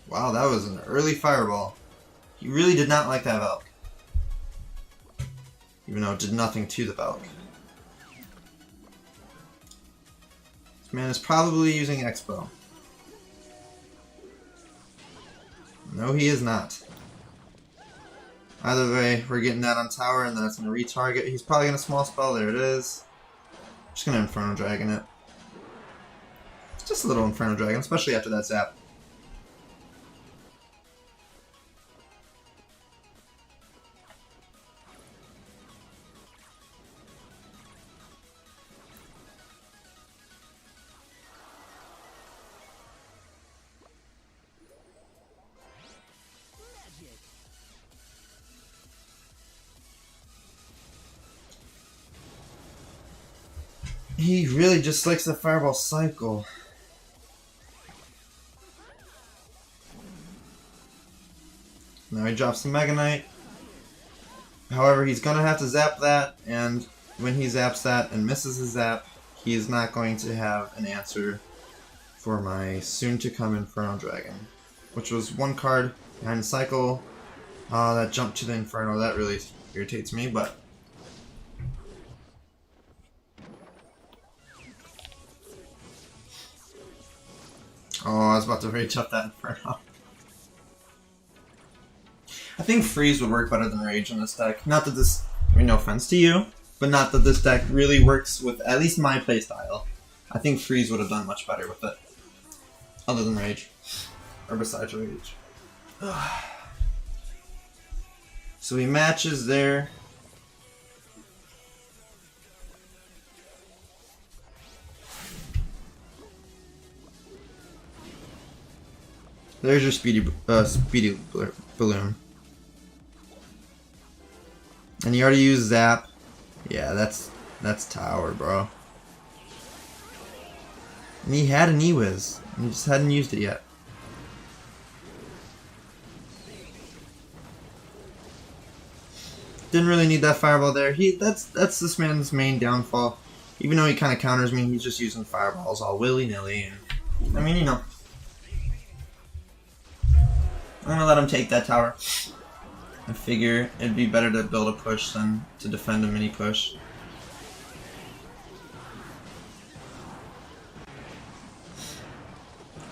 Wow, that was an early fireball. He really did not like that Valk. Even though it did nothing to the Valk. This man is probably using Expo. No, he is not. Either way, we're getting that on tower, and then it's going to retarget. He's probably going to small spell. There it is. Just going to Inferno Dragon it. It's just a little Inferno Dragon, especially after that zap. He really just likes the fireball cycle. Now he drops the Mega Knight. However, he's going to have to zap that, and when he zaps that and misses his zap, he is not going to have an answer for my soon-to-come Inferno Dragon, which was one card behind the cycle. That jump to the Inferno, that really irritates me, but... Oh, I was about to rage up that Inferno. I think Freeze would work better than Rage in this deck. Not that this... I mean, no offense to you, but not that this deck really works with at least my playstyle. I think Freeze would have done much better with it. Other than Rage. Or besides Rage. So he matches there. There's your speedy balloon. And you already used Zap. Yeah, that's Tower, bro. And he had an E-Wiz. He just hadn't used it yet. Didn't really need that Fireball there. That's this man's main downfall. Even though he kind of counters me, he's just using Fireballs all willy-nilly. And I mean, you know. I'm gonna let him take that tower. I figure it'd be better to build a push than to defend a mini push.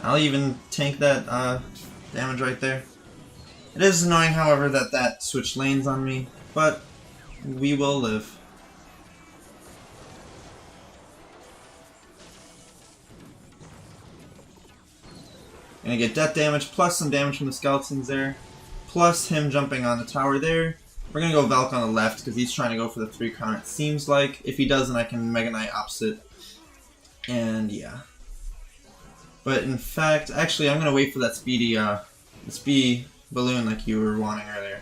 I'll even tank that damage right there. It is annoying, however, that switched lanes on me, but we will live. Gonna get death damage, plus some damage from the skeletons there, plus him jumping on the tower there. We're gonna go Valk on the left, because he's trying to go for the 3 crown, it seems like. If he doesn't, I can Mega Knight opposite. And yeah. But in fact, actually I'm gonna wait for that speedy balloon like you were wanting earlier.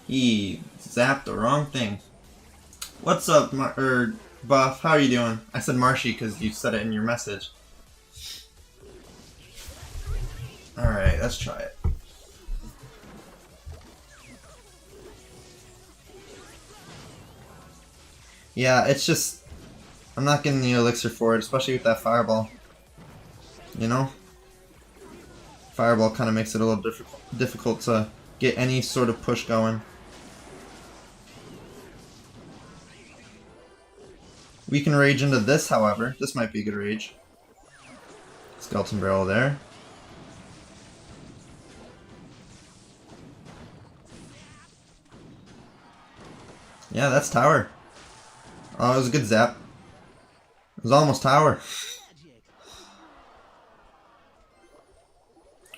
He zapped the wrong thing. What's up, Buff? How are you doing? I said Marshy because you said it in your message. Alright, let's try it. Yeah, it's just... I'm not getting the elixir for it, especially with that Fireball. You know? Fireball kind of makes it a little difficult to get any sort of push going. We can rage into this, however. This might be a good rage. Skeleton Barrel there. Yeah, that's Tower. Oh, it was a good zap. It was almost Tower.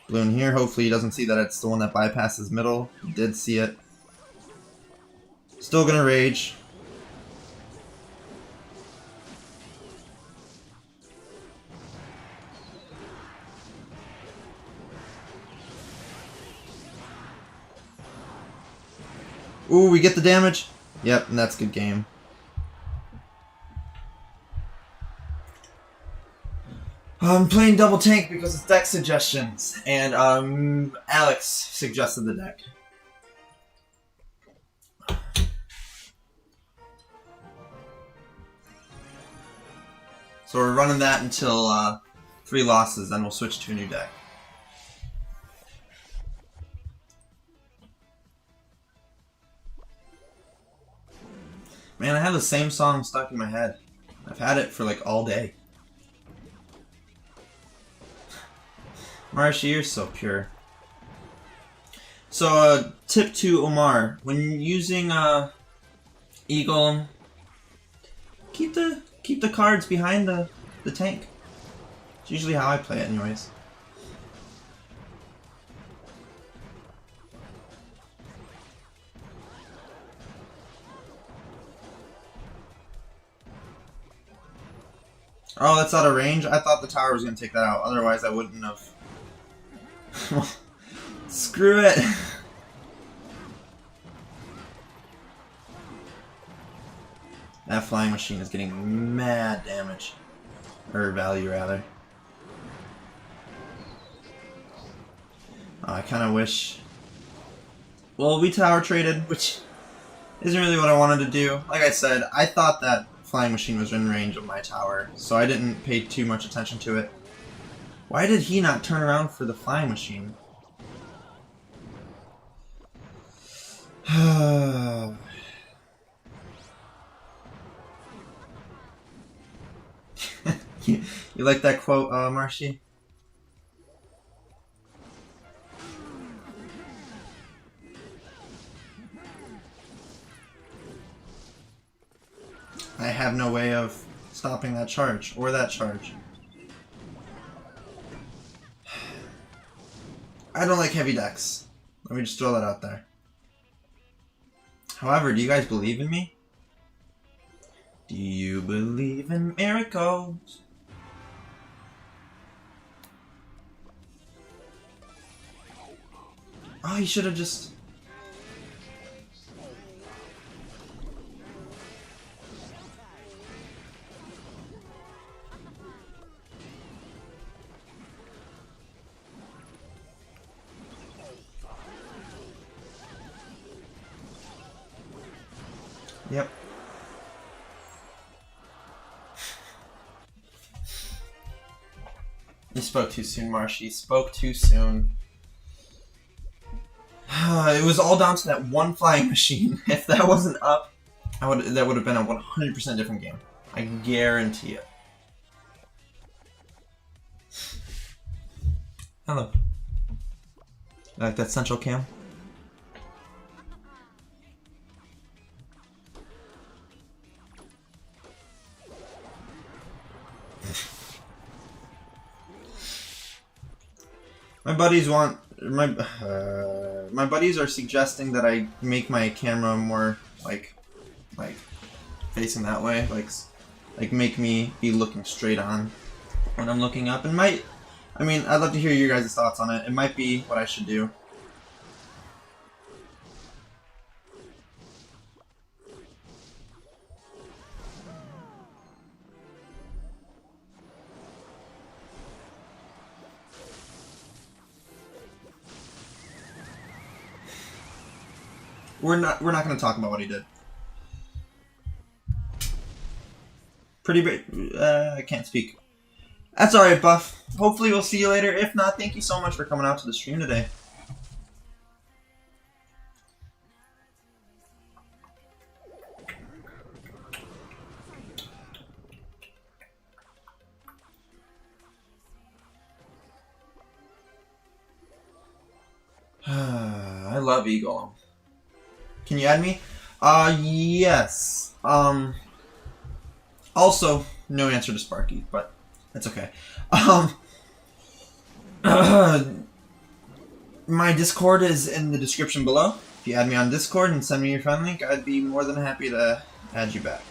Balloon here. Hopefully he doesn't see that it's the one that bypasses middle. He did see it. Still gonna rage. Ooh, we get the damage. Yep, and that's good game. I'm playing double tank because it's deck suggestions, and Alex suggested the deck. So we're running that until 3 losses, then we'll switch to a new deck. Man, I have the same song stuck in my head. I've had it for like all day. Marshy, you're so pure. So, tip to Omar. When using Eagle, keep the cards behind the tank. It's usually how I play it anyways. Oh, that's out of range? I thought the tower was going to take that out. Otherwise, I wouldn't have. Screw it. That flying machine is getting mad damage. Or value, rather. I kind of wish... Well, we tower traded, which isn't really what I wanted to do. Like I said, I thought that flying machine was in range of my tower, so I didn't pay too much attention to it. Why did he not turn around for the flying machine? You like that quote, Marshy? I have no way of stopping that charge, or that charge. I don't like heavy decks. Let me just throw that out there. However, do you guys believe in me? Do you believe in miracles? Oh, you should have just... Yep. You spoke too soon, Marshy. Spoke too soon. It was all down to that one flying machine. If that wasn't up, that would have been a 100% different game. I guarantee it. Hello. You like that central cam? My buddies want my buddies are suggesting that I make my camera more like facing that way, like make me be looking straight on when I'm looking up. And I mean, I'd love to hear your guys' thoughts on it. It might be what I should do. We're not going to talk about what he did. Pretty big. I can't speak. That's alright, Buff. Hopefully we'll see you later. If not, thank you so much for coming out to the stream today. I love Eagle. Can you add me? Yes. Also, no answer to Sparky, but that's okay. My Discord is in the description below. If you add me on Discord and send me your friend link, I'd be more than happy to add you back.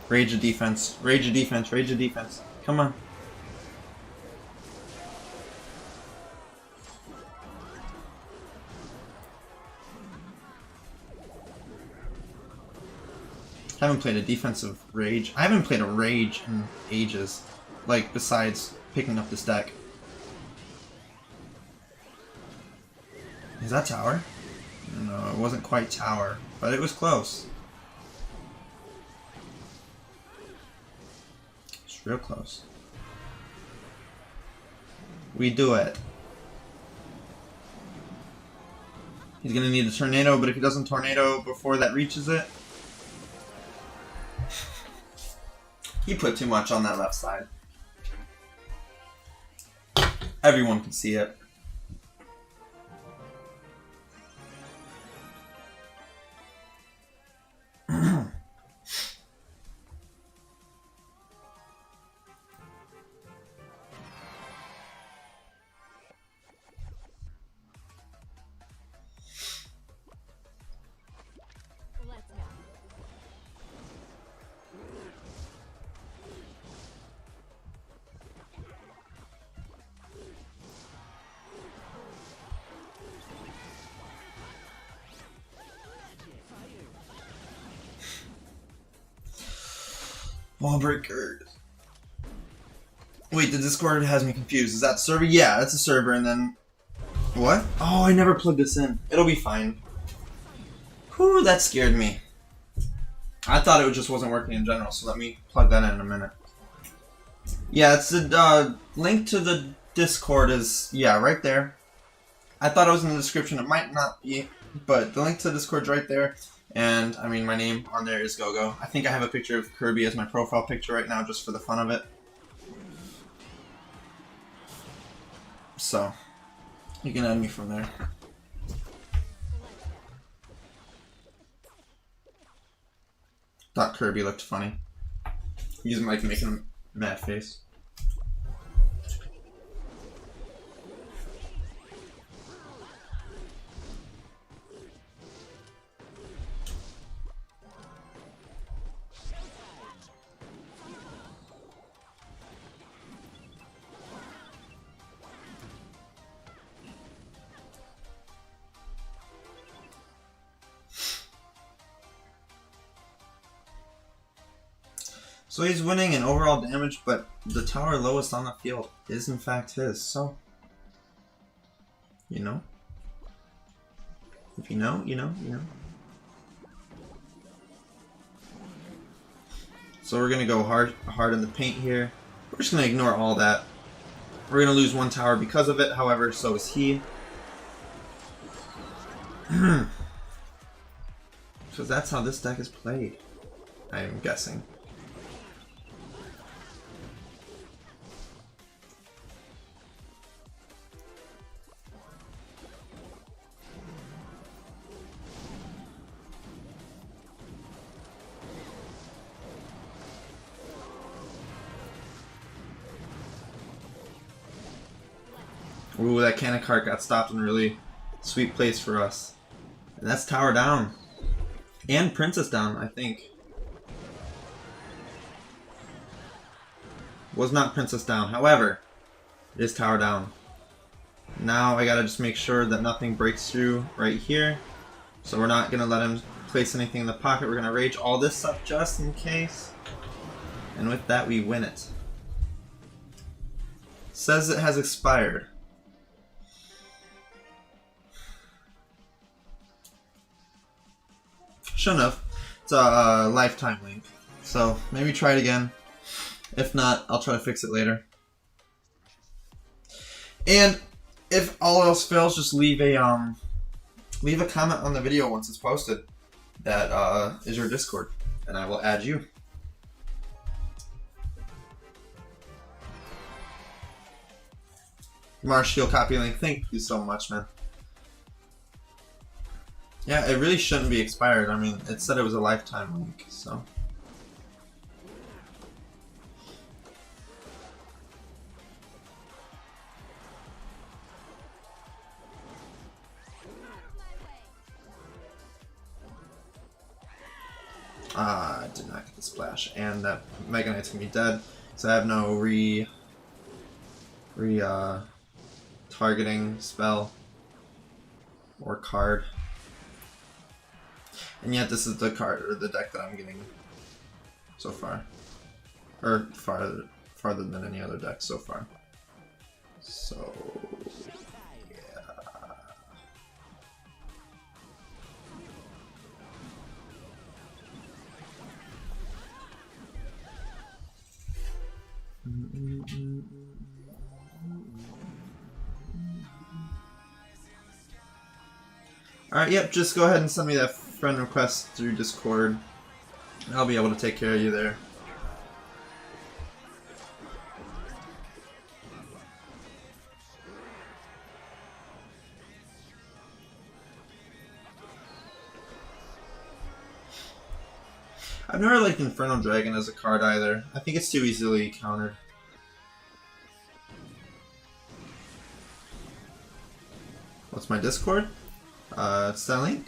Rage of defense. Rage of defense. Rage of defense. Come on. I haven't played a defensive rage. I haven't played a rage in ages. Like, besides picking up this deck. Is that tower? No, it wasn't quite tower. But it was close. Real close. We do it. He's gonna need a tornado, but if he doesn't tornado before that reaches it... He put too much on that left side. Everyone can see it. Wall breakers. Wait, the Discord has me confused. Is that server? Yeah, that's a server, and then... What? Oh, I never plugged this in. It'll be fine. Whew, that scared me. I thought it just wasn't working in general, so let me plug that in a minute. Yeah, it's the link to the Discord is, yeah, right there. I thought it was in the description. It might not be, but the link to the Discord's right there. And, I mean, my name on there is GoGo. I think I have a picture of Kirby as my profile picture right now, just for the fun of it. So you can add me from there. Thought Kirby looked funny. He's like making a mad face. So he's winning in overall damage, but the tower lowest on the field is in fact his, so, you know. If you know, you know, you know. So we're gonna go hard in the paint here. We're just gonna ignore all that. We're gonna lose one tower because of it, however, so is he. Because that's how this deck is played, I am guessing. Ooh, that cannon cart got stopped in a really sweet place for us. And that's tower down. And princess down, I think. Was not princess down. However, it is tower down. Now I gotta just make sure that nothing breaks through right here. So we're not gonna let him place anything in the pocket. We're gonna rage all this up just in case. And with that, we win it. Says it has expired. Shouldn't have. It's a lifetime link. So maybe try it again. If not, I'll try to fix it later. And if all else fails, just leave a comment on the video once it's posted. That is your Discord, and I will add you. Marshall copy link. Thank you so much, man. Yeah, it really shouldn't be expired. I mean, it said it was a lifetime link, so. I did not get the splash, and that Mega Knight's gonna be dead, so I have no targeting spell or card. And yet this is the card or the deck that I'm getting so far. Or farther than any other deck so far. So yeah. Alright, yep, just go ahead and send me that friend request through Discord. I'll be able to take care of you there. I've never liked Inferno Dragon as a card either. I think it's too easily countered. What's my Discord? It's that link.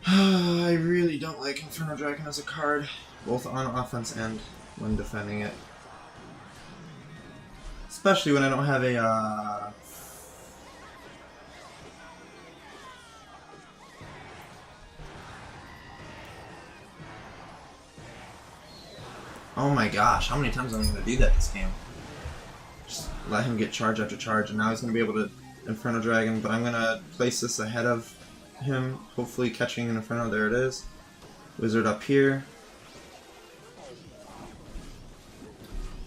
I really don't like Inferno Dragon as a card, both on offense and when defending it. Especially when I don't have a, Oh my gosh, how many times am I going to do that this game? Just let him get charge after charge, and now he's going to be able to Inferno Dragon, but I'm going to place this ahead of him, hopefully catching an Inferno. There it is. Wizard up here.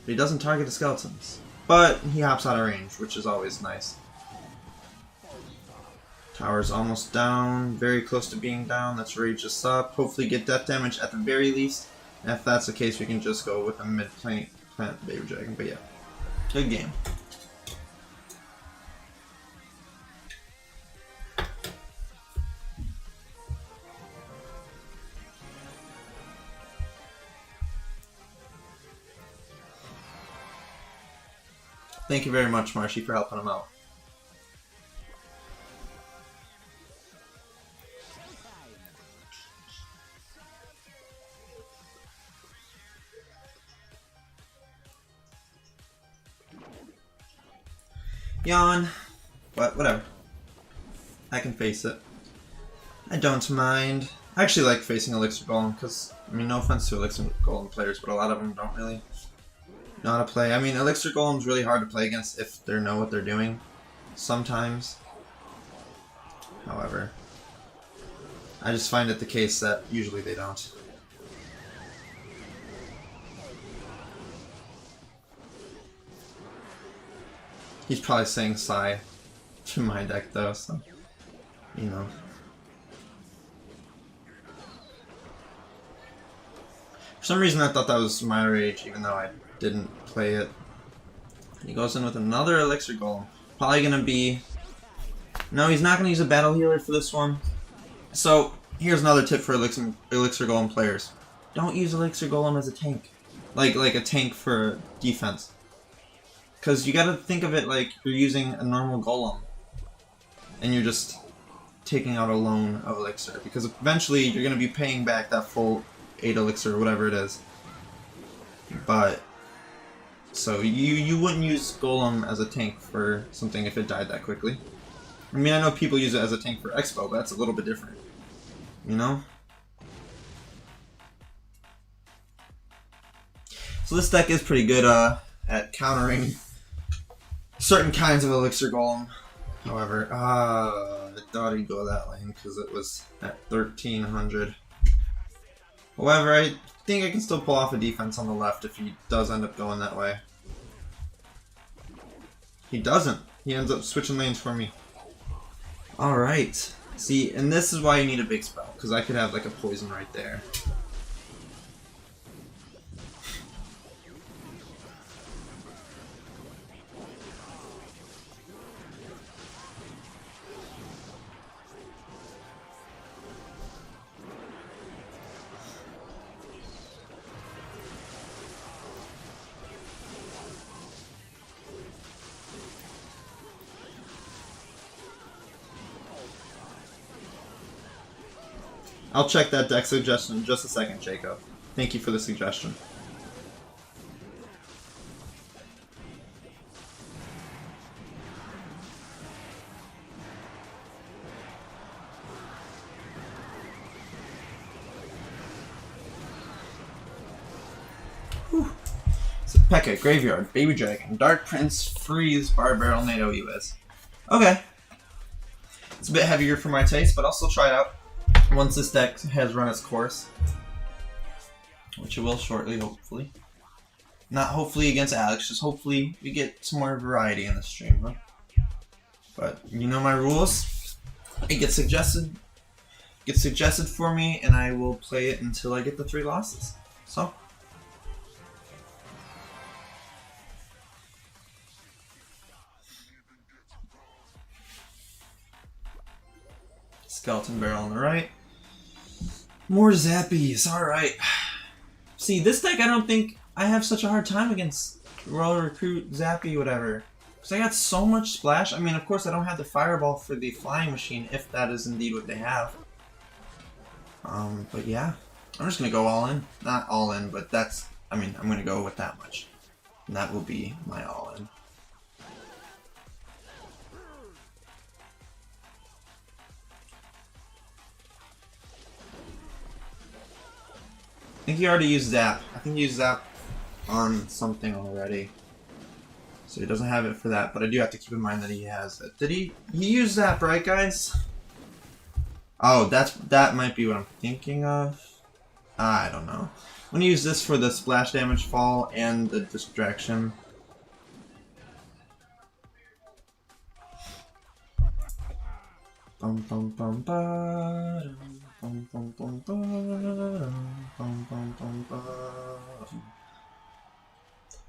But he doesn't target the skeletons. But he hops out of range, which is always nice. Tower's almost down, very close to being down. Let's rage this up. Hopefully get death damage at the very least. And if that's the case, we can just go with a mid-plant Baby Dragon. But yeah, good game. Thank you very much, Marshy, for helping him out. Yawn, but whatever. I can face it. I don't mind. I actually like facing Elixir Golem because, I mean, no offense to Elixir Golem players, but a lot of them don't really know how to play. I mean, Elixir Golem's really hard to play against if they know what they're doing. Sometimes. However, I just find it the case that usually they don't. He's probably saying sigh to my deck though, so, you know. For some reason I thought that was my rage, even though I didn't play it. He goes in with another Elixir Golem. Probably gonna be... No, he's not gonna use a Battle Healer for this one. So, here's another tip for Elixir Golem players. Don't use Elixir Golem as a tank. Like a tank for defense. Because you gotta think of it like you're using a normal golem. And you're just taking out a loan of elixir. Because eventually you're gonna be paying back that full 8 elixir or whatever it is. But, so you wouldn't use golem as a tank for something if it died that quickly. I mean, I know people use it as a tank for Expo, but that's a little bit different. You know? So this deck is pretty good at countering certain kinds of Elixir Golem. However, I thought he'd go that lane because it was at 1300. However, I think I can still pull off a defense on the left if he does end up going that way. He doesn't. He ends up switching lanes for me. Alright. See, and this is why you need a big spell, because I could have like a poison right there. I'll check that deck suggestion in just a second, Jacob. Thank you for the suggestion. Whew. So, P.E.K.K.A, Graveyard, Baby Dragon, Dark Prince, Freeze, Barbarrel, NATO US. Okay. It's a bit heavier for my taste, but I'll still try it out. Once this deck has run its course, which it will shortly, hopefully. Not hopefully against Alex, just hopefully we get some more variety in the stream, huh? But you know my rules. It gets suggested for me, and I will play it until I get the 3 losses. So. Skeleton Barrel on the right. More Zappies, alright. See, this deck I don't think I have such a hard time against Royal Recruit, Zappy, whatever. Because I got so much splash. I mean, of course I don't have the Fireball for the Flying Machine, if that is indeed what they have. But yeah, I'm just gonna go all in. Not all in, but that's, I mean, I'm gonna go with that much. And that will be my all in. I think he already used Zap. I think he used Zap on something already. So he doesn't have it for that, but I do have to keep in mind that he has it. Did he used Zap, right guys? Oh, that might be what I'm thinking of. I don't know. I'm gonna use this for the splash damage fall and the distraction. Bum bum bum ba bum bum bum ba bum bum bum ba.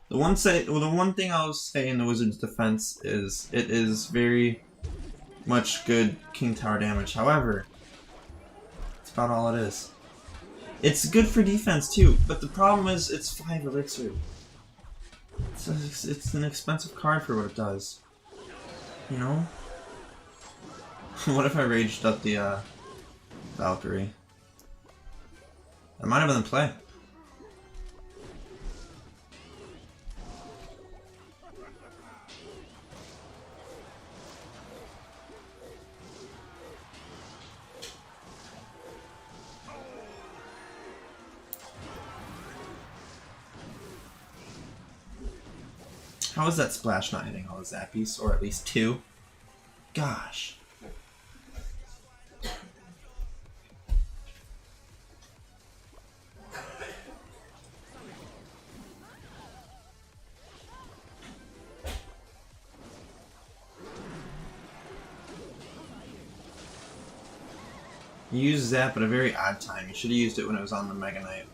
The one thing I'll say in the Wizard's defense is it is very much good King Tower damage. However, that's about all it is. It's good for defense too, but the problem is it's 5 elixir. It's an expensive card for what it does. You know? What if I raged up the Valkyrie? That might have been the play. How is that splash not hitting all the zappies? Or at least 2? Gosh. You used Zap at a very odd time. You should have used it when it was on the Mega Knight.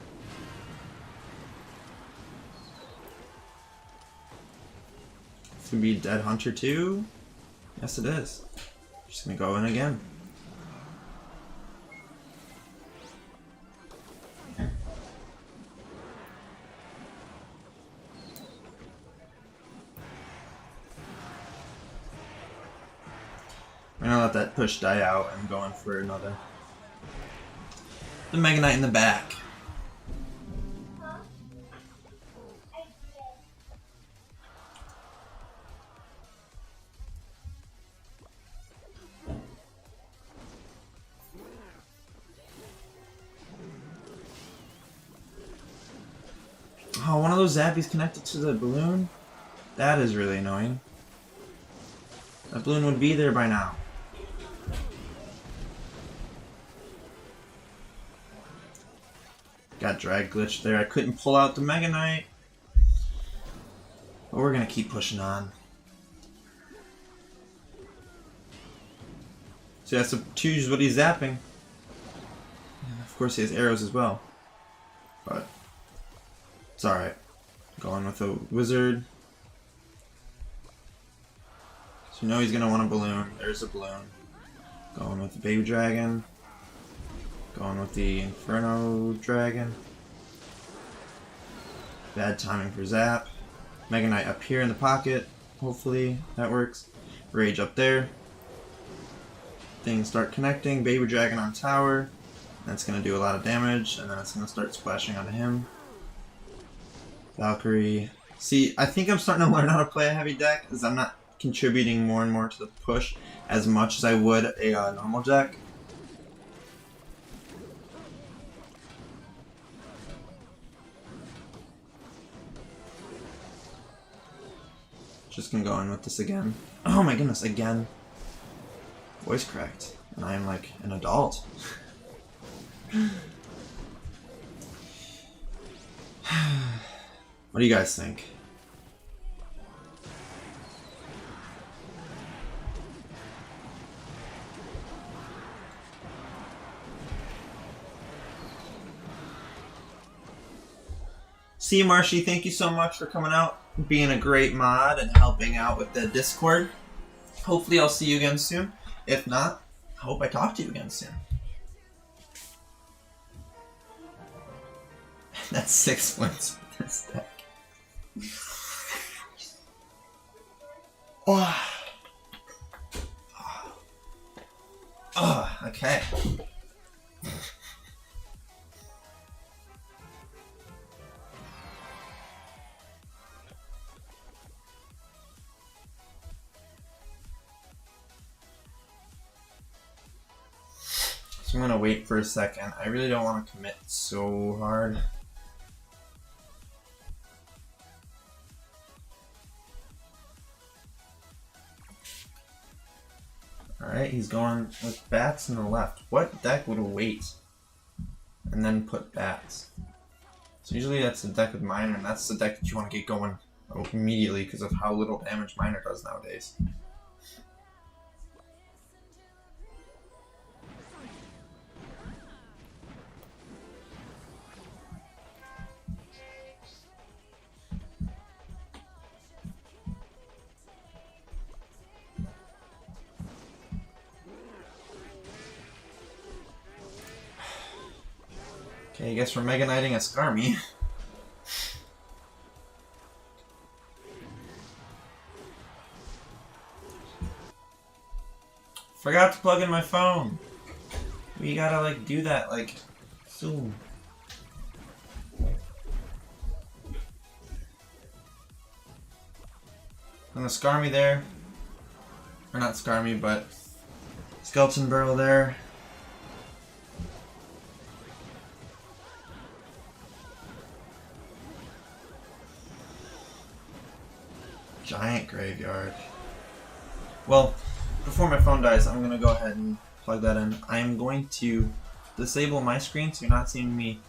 It's gonna be Dead Hunter 2? Yes it is. Just gonna go in again. I'm gonna let that push die out and go in for another. The Mega Knight in the back. Oh, one of those zappies connected to the balloon? That is really annoying. That balloon would be there by now. Got drag glitched there. I couldn't pull out the Mega Knight. But we're gonna keep pushing on. So he has to choose what he's zapping. And of course he has arrows as well. But it's alright. Going with a wizard. So you know he's gonna want a balloon. There's a balloon. Going with the baby dragon. Going with the Inferno Dragon. Bad timing for Zap. Mega Knight up here in the pocket. Hopefully that works. Rage up there. Things start connecting. Baby Dragon on tower. That's going to do a lot of damage. And then it's going to start splashing onto him. Valkyrie. See, I think I'm starting to learn how to play a heavy deck. Because I'm not contributing more and more to the push as much as I would a normal deck. Just gonna go in with this again. Oh my goodness, again. Voice cracked. And I am like an adult. What do you guys think? See, Marshy, thank you so much for coming out, being a great mod, and helping out with the Discord. Hopefully I'll see you again soon. If not, I hope I talk to you again soon. That's 6 points with this deck. Oh. Oh, okay. So I'm gonna wait for a second. I really don't want to commit so hard. Alright, he's going with bats in the left. What deck would wait and then put bats? So usually that's the deck with Miner, and that's the deck that you want to get going immediately because of how little damage Miner does nowadays. Okay, I guess we're Mega Knighting a Skarmy. Forgot to plug in my phone. We gotta like do that like soon. I'm gonna Skarmy there. Or not Skarmy, but Skeleton Barrel there. Giant graveyard. Well, before my phone dies, I'm gonna go ahead and plug that in. I am going to disable my screen so you're not seeing me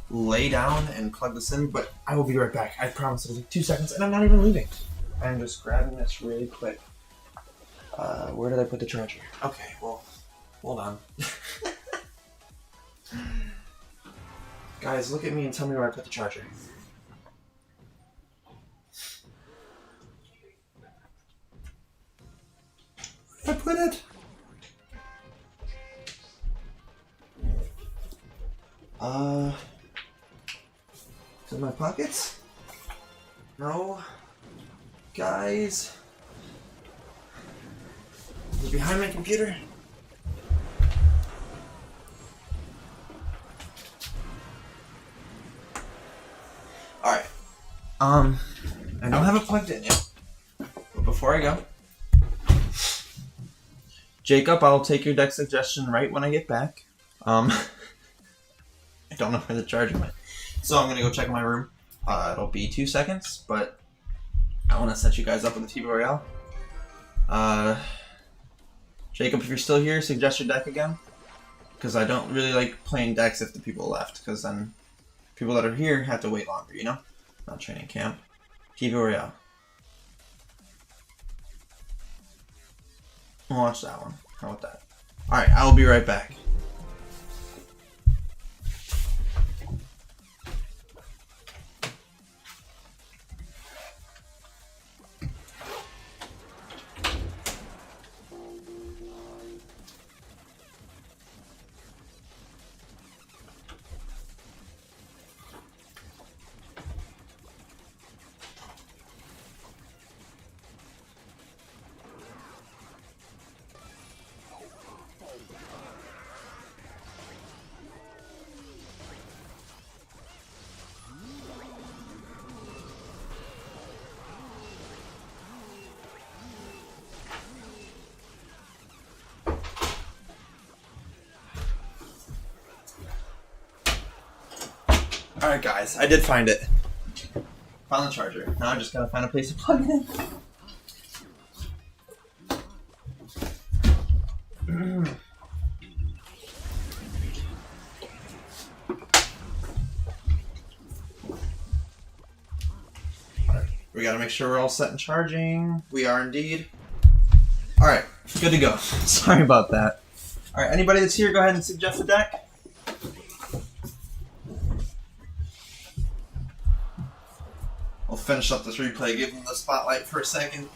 lay down and plug this in, but I will be right back. I promise it'll take 2 seconds, and I'm not even leaving. I'm just grabbing this really quick. Where did I put the charger? Okay, well, hold on. Guys, look at me and tell me where I put the charger. I put it. Is it in my pockets? No. Guys. Is it behind my computer? Alright. I don't have it plugged in yet. But before I go, Jacob, I'll take your deck suggestion right when I get back. I don't know where the charger went. So I'm gonna go check in my room. It'll be 2 seconds, but I want to set you guys up with the TV Royale. Jacob, if you're still here, suggest your deck again. Because I don't really like playing decks if the people left, because then people that are here have to wait longer, you know? Not training camp. TV Royale. We'll watch that one. How about that? Alright, I will be right back. Alright guys, I did find it. Found the charger. Now I just gotta find a place to plug it in. We gotta make sure we're all set and charging. We are indeed. Alright, good to go. Sorry about that. Alright, anybody that's here, go ahead and suggest a deck. We'll finish up this replay, give them the spotlight for a second.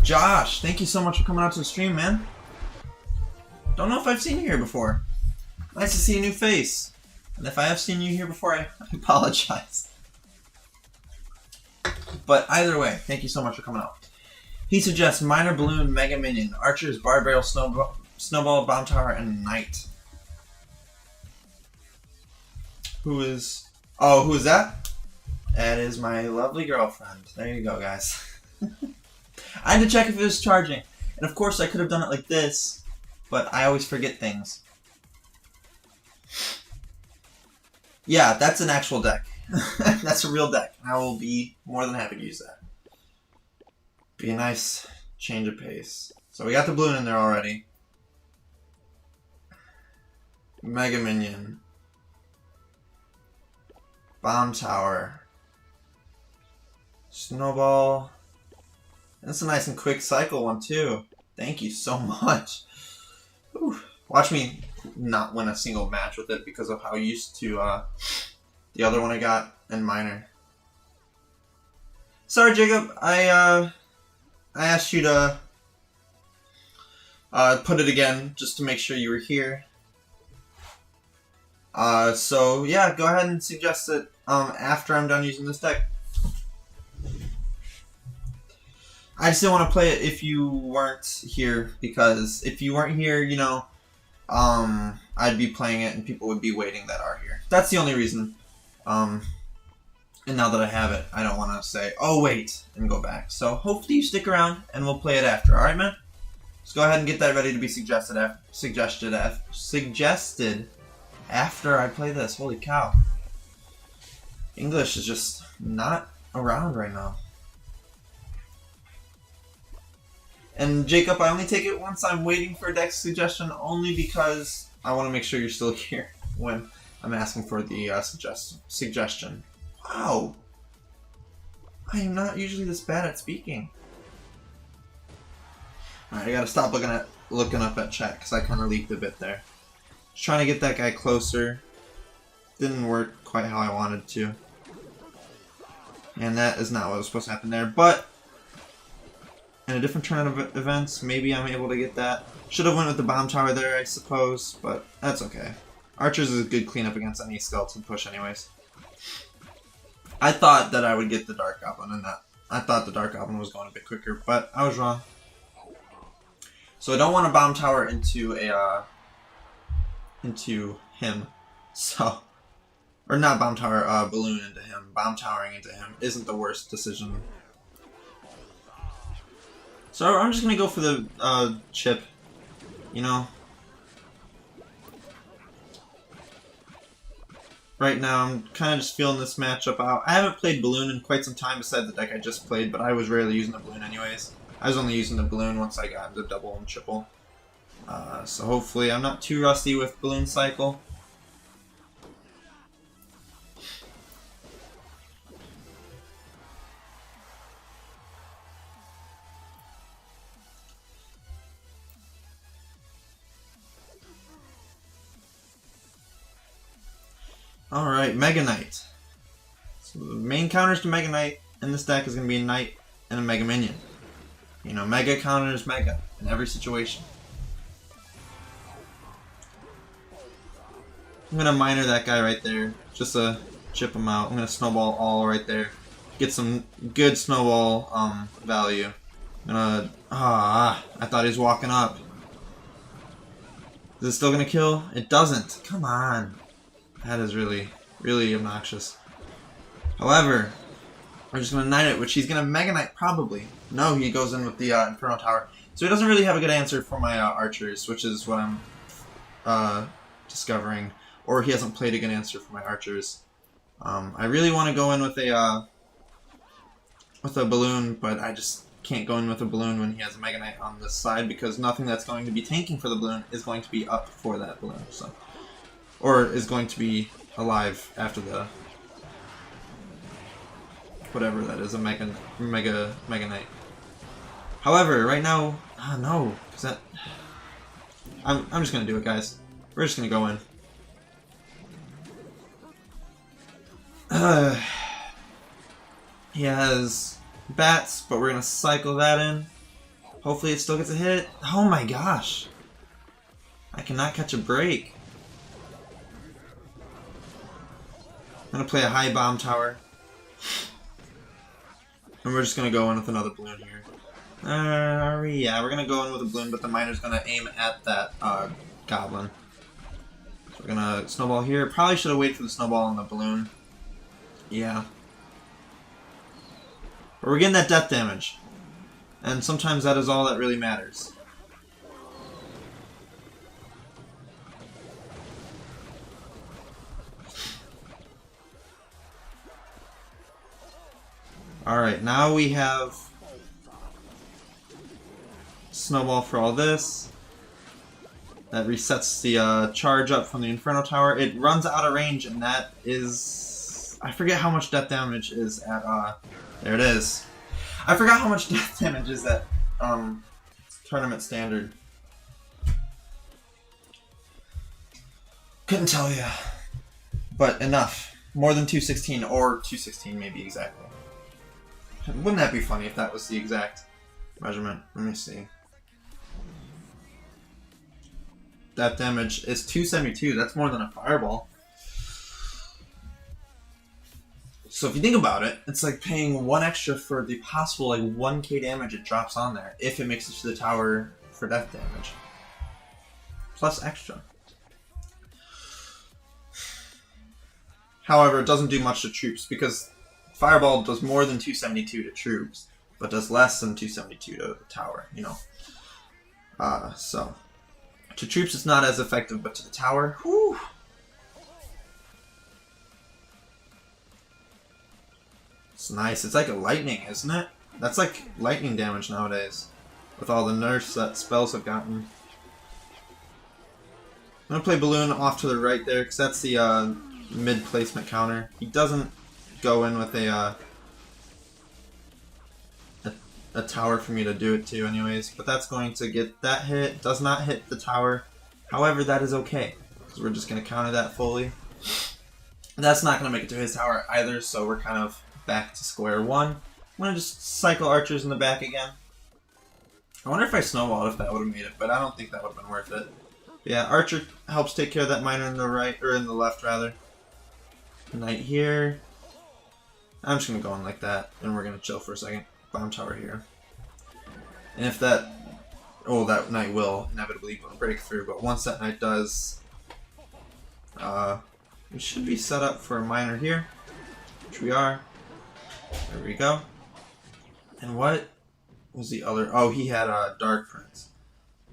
Josh, thank you so much for coming out to the stream, man. Don't know if I've seen you here before. Nice to see a new face. And if I have seen you here before, I apologize. But either way, thank you so much for coming out. He suggests Minor Balloon, Mega Minion, Archers, Bard Barrel, Snowball, Bomb Tower, and Knight. Who is that? That is my lovely girlfriend. There you go, guys. I had to check if it was charging. And of course I could have done it like this, but I always forget things. Yeah, that's an actual deck. That's a real deck. I will be more than happy to use that. Be a nice change of pace. So we got the balloon in there already. Mega Minion. Bomb Tower. Snowball. That's a nice and quick cycle one too. Thank you so much. Whew. Watch me not win a single match with it because of how used to the other one I got in minor. Sorry, Jacob. I asked you to put it again just to make sure you were here. So yeah, go ahead and suggest it after I'm done using this deck. I just didn't want to play it if you weren't here, because if you weren't here, you know, I'd be playing it and people would be waiting that are here. That's the only reason. And now that I have it, I don't want to say, oh wait, and go back. So hopefully you stick around and we'll play it after. Alright, man? Let's go ahead and get that ready to be suggested after I play this. Holy cow. English is just not around right now. And Jacob, I only take it once I'm waiting for a deck suggestion, only because I want to make sure you're still here when I'm asking for the suggestion. Wow! I am not usually this bad at speaking. Alright, I gotta stop looking up at chat because I kind of leaked a bit there. Just trying to get that guy closer. Didn't work quite how I wanted to. And that is not what was supposed to happen there, but in a different turn of events, maybe I'm able to get that. Should have went with the bomb tower there, I suppose, but that's okay. Archers is a good cleanup against any skeleton push anyways. I thought that I would get the Dark Goblin and that. I thought the Dark Goblin was going a bit quicker, but I was wrong. So I don't want a bomb tower into him. So, or not bomb tower, balloon into him. Bomb towering into him isn't the worst decision. So I'm just gonna go for the chip, you know. Right now I'm kind of just feeling this matchup out. I haven't played balloon in quite some time besides the deck I just played, but I was rarely using the balloon anyways. I was only using the balloon once I got into double and triple. So hopefully I'm not too rusty with balloon cycle. Alright, Mega Knight. So the main counters to Mega Knight in this deck is going to be a Knight and a Mega Minion. You know, Mega counters Mega in every situation. I'm going to minor that guy right there, just to chip him out. I'm going to Snowball all right there. Get some good Snowball value. I'm going to... I thought he was walking up. Is it still going to kill? It doesn't. Come on. That is really, really obnoxious. However, we're just going to Knight it, which he's going to Mega Knight probably. No, he goes in with the Inferno Tower. So he doesn't really have a good answer for my archers, which is what I'm discovering. Or he hasn't played a good answer for my archers. I really want to go in with a balloon, but I just can't go in with a balloon when he has a Mega Knight on this side, because nothing that's going to be tanking for the balloon is going to be up for that balloon. So, or is going to be alive after the whatever that is, a Mega Knight. However, right now, no, because that I'm just gonna do it, guys. We're just gonna go in. He has bats, but we're gonna cycle that in. Hopefully it still gets a hit. Oh my gosh. I cannot catch a break. I'm gonna play a high bomb tower. And we're just gonna go in with another balloon here. Yeah, we're gonna go in with a balloon, but the miner's gonna aim at that goblin. So we're gonna snowball here. Probably should have waited for the snowball and the balloon. Yeah. But we're getting that death damage. And sometimes that is all that really matters. Alright, now we have Snowball for all this. That resets the charge up from the Inferno Tower. It runs out of range, and that is... I forget how much death damage is at... there it is. I forgot how much death damage is at tournament standard. Couldn't tell ya. But enough. More than 216, or 216 maybe exactly. Wouldn't that be funny if that was the exact measurement? Let me see. That damage is 272. That's more than a fireball. So if you think about it, it's like paying 1 extra for the possible like 1k damage it drops on there if it makes it to the tower for death damage. Plus extra. However, it doesn't do much to troops because Fireball does more than 272 to troops, but does less than 272 to the tower, you know. So to troops it's not as effective, but to the tower, whew. It's nice. It's like a lightning, isn't it? That's like lightning damage nowadays, with all the nerfs that spells have gotten. I'm gonna play Balloon off to the right there, because that's the mid placement counter. He doesn't go in with a tower for me to do it to anyways, but that's going to get that hit. Does not hit the tower. However, that is okay, because we're just going to counter that fully. That's not going to make it to his tower either, so we're kind of back to square one. I'm going to just cycle archers in the back again. I wonder if I snowballed if that would have made it, but I don't think that would have been worth it. But yeah, archer helps take care of that miner in the right, or in the left rather. Knight here. I'm just going to go in like that, and we're going to chill for a second. Bomb tower here. And if that... oh, that knight will inevitably break through, but once that knight does... we should be set up for a miner here, which we are. There we go. And what was the other... oh, he had a Dark Prince.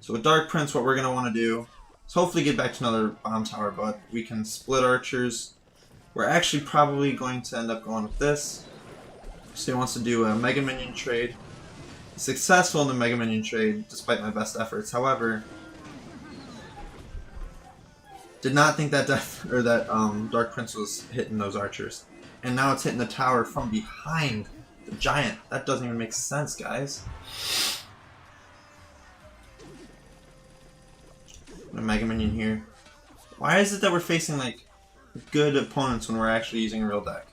So with Dark Prince, what we're going to want to do is hopefully get back to another bomb tower, but we can split archers. We're actually probably going to end up going with this. So he wants to do a Mega Minion trade. He's successful in the Mega Minion trade, despite my best efforts. However, did not think that Dark Prince was hitting those archers. And now it's hitting the tower from behind the giant. That doesn't even make sense, guys. A Mega Minion here. Why is it that we're facing like good opponents when we're actually using a real deck?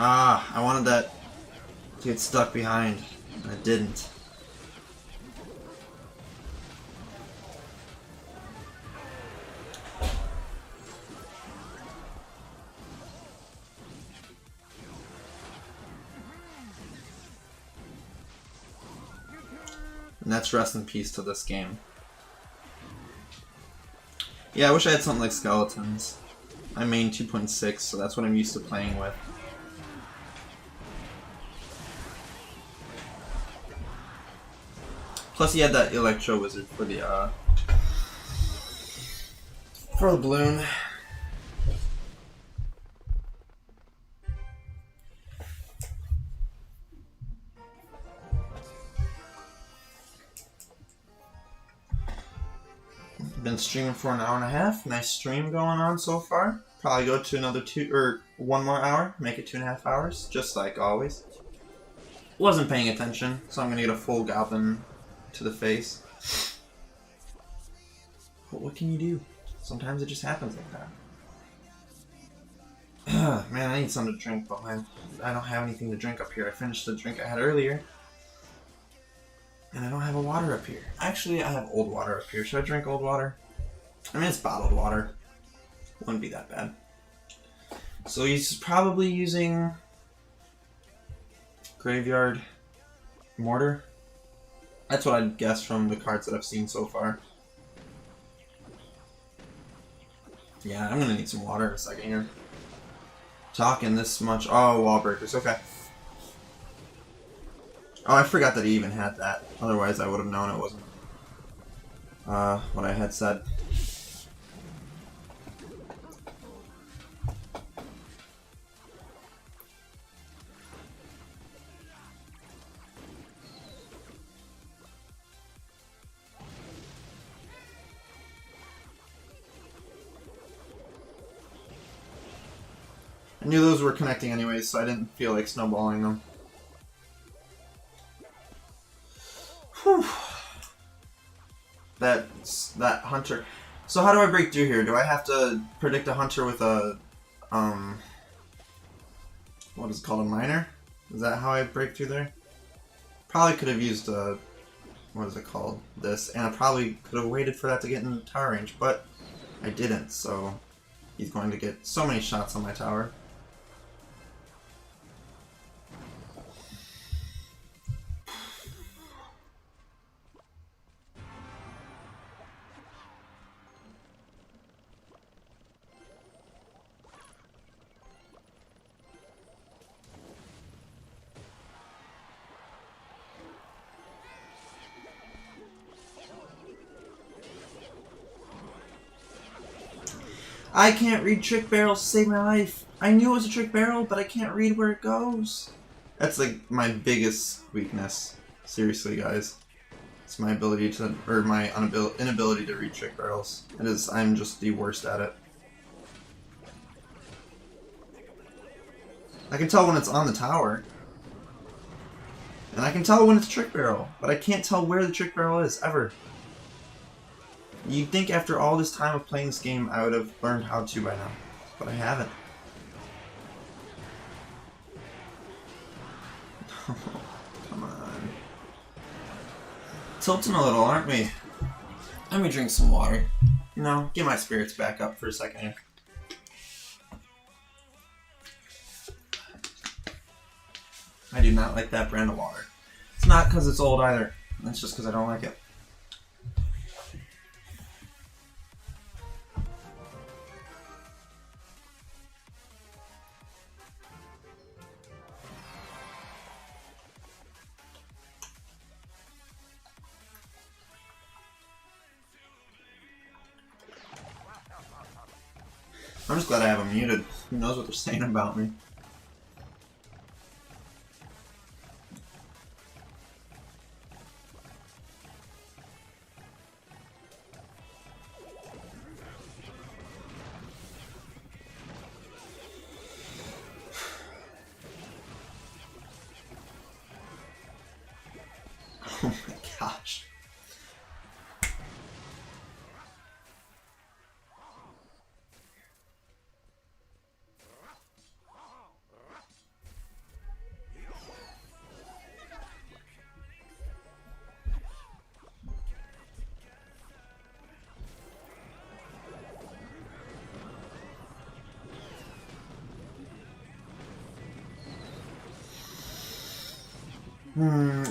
Ah, I wanted that to get stuck behind, and it didn't. And that's rest in peace to this game. Yeah, I wish I had something like skeletons. I main 2.6, so that's what I'm used to playing with. Plus he had that Electro Wizard for the balloon. Been streaming for an hour and a half. Nice stream going on so far. Probably go to another 1 more hour. Make it 2.5 hours, just like always. Wasn't paying attention, so I'm gonna get a full goblin to the face. But what can you do? Sometimes it just happens like that. Man, I need something to drink, but I don't have anything to drink up here. I finished the drink I had earlier. And I don't have a water up here. Actually, I have old water up here. Should I drink old water? I mean, it's bottled water. Wouldn't be that bad. So he's probably using Graveyard Mortar. That's what I'd guess from the cards that I've seen so far. Yeah, I'm gonna need some water in a second here. Talking this much. Oh, wall breakers. Okay. Oh, I forgot that he even had that. Otherwise, I would have known it wasn't what I had said. I knew those were connecting anyways, so I didn't feel like snowballing them. Whew. That hunter. So how do I break through here? Do I have to predict a hunter with a what is it called, a miner? Is that how I break through there? Probably could have used a, what is it called? This, and I probably could have waited for that to get in tower range, but I didn't. So he's going to get so many shots on my tower. I can't read trick barrels to save my life. I knew it was a trick barrel, but I can't read where it goes. That's like my biggest weakness. Seriously, guys. It's my ability to, or my inability to read trick barrels. It is, I'm just the worst at it. I can tell when it's on the tower. And I can tell when it's a trick barrel, but I can't tell where the trick barrel is, ever. You'd think after all this time of playing this game, I would have learned how to by now, but I haven't. Come on. Tilting a little, aren't we? Let me drink some water. You know, get my spirits back up for a second here. I do not like that brand of water. It's not because it's old either. It's just because I don't like it. I'm just glad I have them muted. Who knows what they're saying about me? Oh my gosh.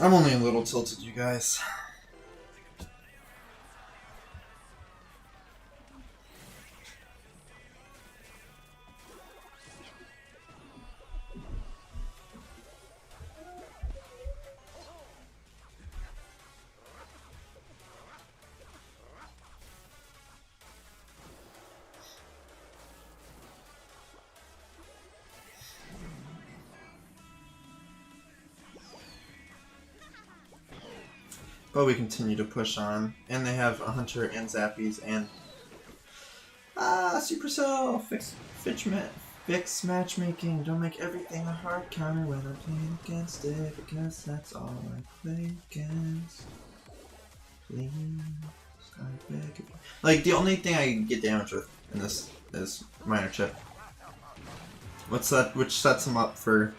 I'm only a little tilted, you guys. But we continue to push on, and they have a hunter and zappies and Supercell fix matchmaking. Don't make everything a hard counter when I'm playing against it, because that's all I play against. Please, I beg. Like the only thing I get damage with in this is minor chip. What's that? Which sets him up for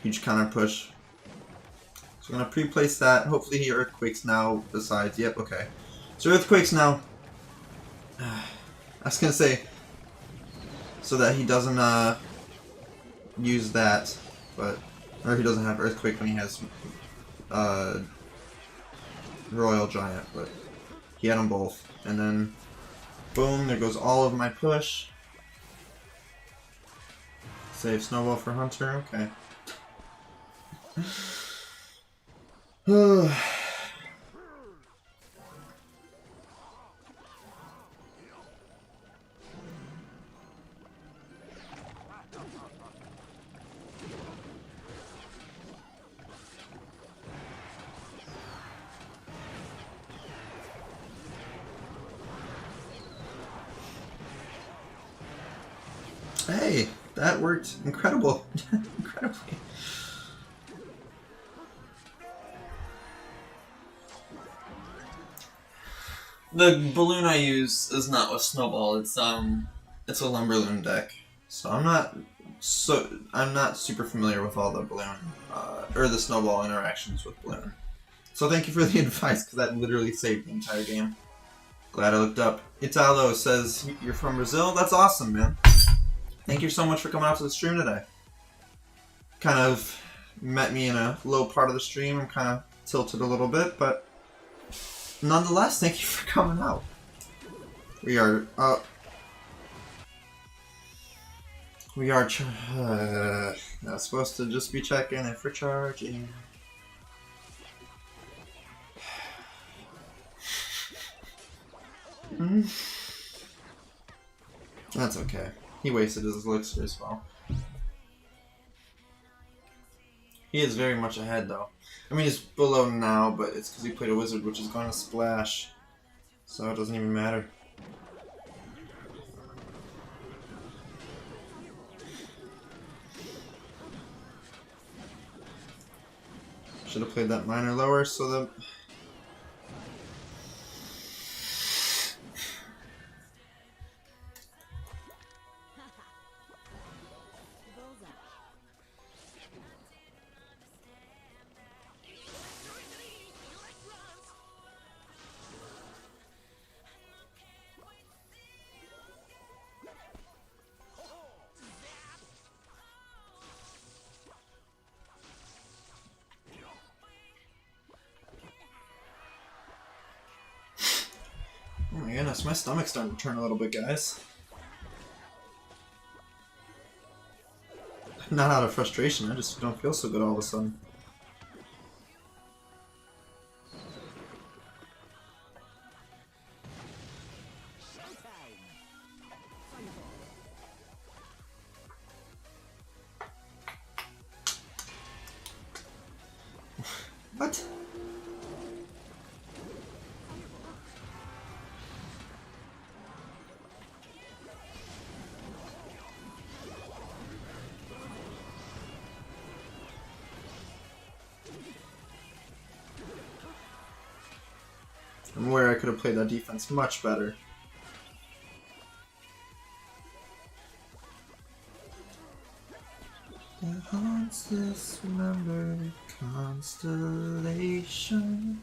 huge counter push. So I'm gonna pre-place that. Hopefully he earthquakes now. Besides, yep, okay. So earthquakes now. I was gonna say so that he doesn't use that, but or he doesn't have earthquake when he has Royal Giant, but he had them both. And then Boom, there goes all of my push. Save Snowball for Hunter, okay. Hey, that worked incredible. Incredibly. The balloon I use is not with Snowball. It's a Lumberloon deck, so I'm not super familiar with all the balloon or the Snowball interactions with balloon. So thank you for the advice, because that literally saved the entire game. Glad I looked up. Italo says you're from Brazil. That's awesome, man. Thank you so much for coming out to the stream today. Kind of met me in a low part of the stream. I'm kind of tilted a little bit, but nonetheless, thank you for coming out. We are not supposed to just be checking if we're charging. That's okay. He wasted his elixir as well. He is very much ahead, though. I mean, he's below now, but it's because he played a wizard, which is going to splash. So it doesn't even matter. Should have played that miner lower so that... Oh my goodness, my stomach's starting to turn a little bit, guys. Not out of frustration, I just don't feel so good all of a sudden. What? I'm aware I could have played that defense much better. The haunts this remembered constellation,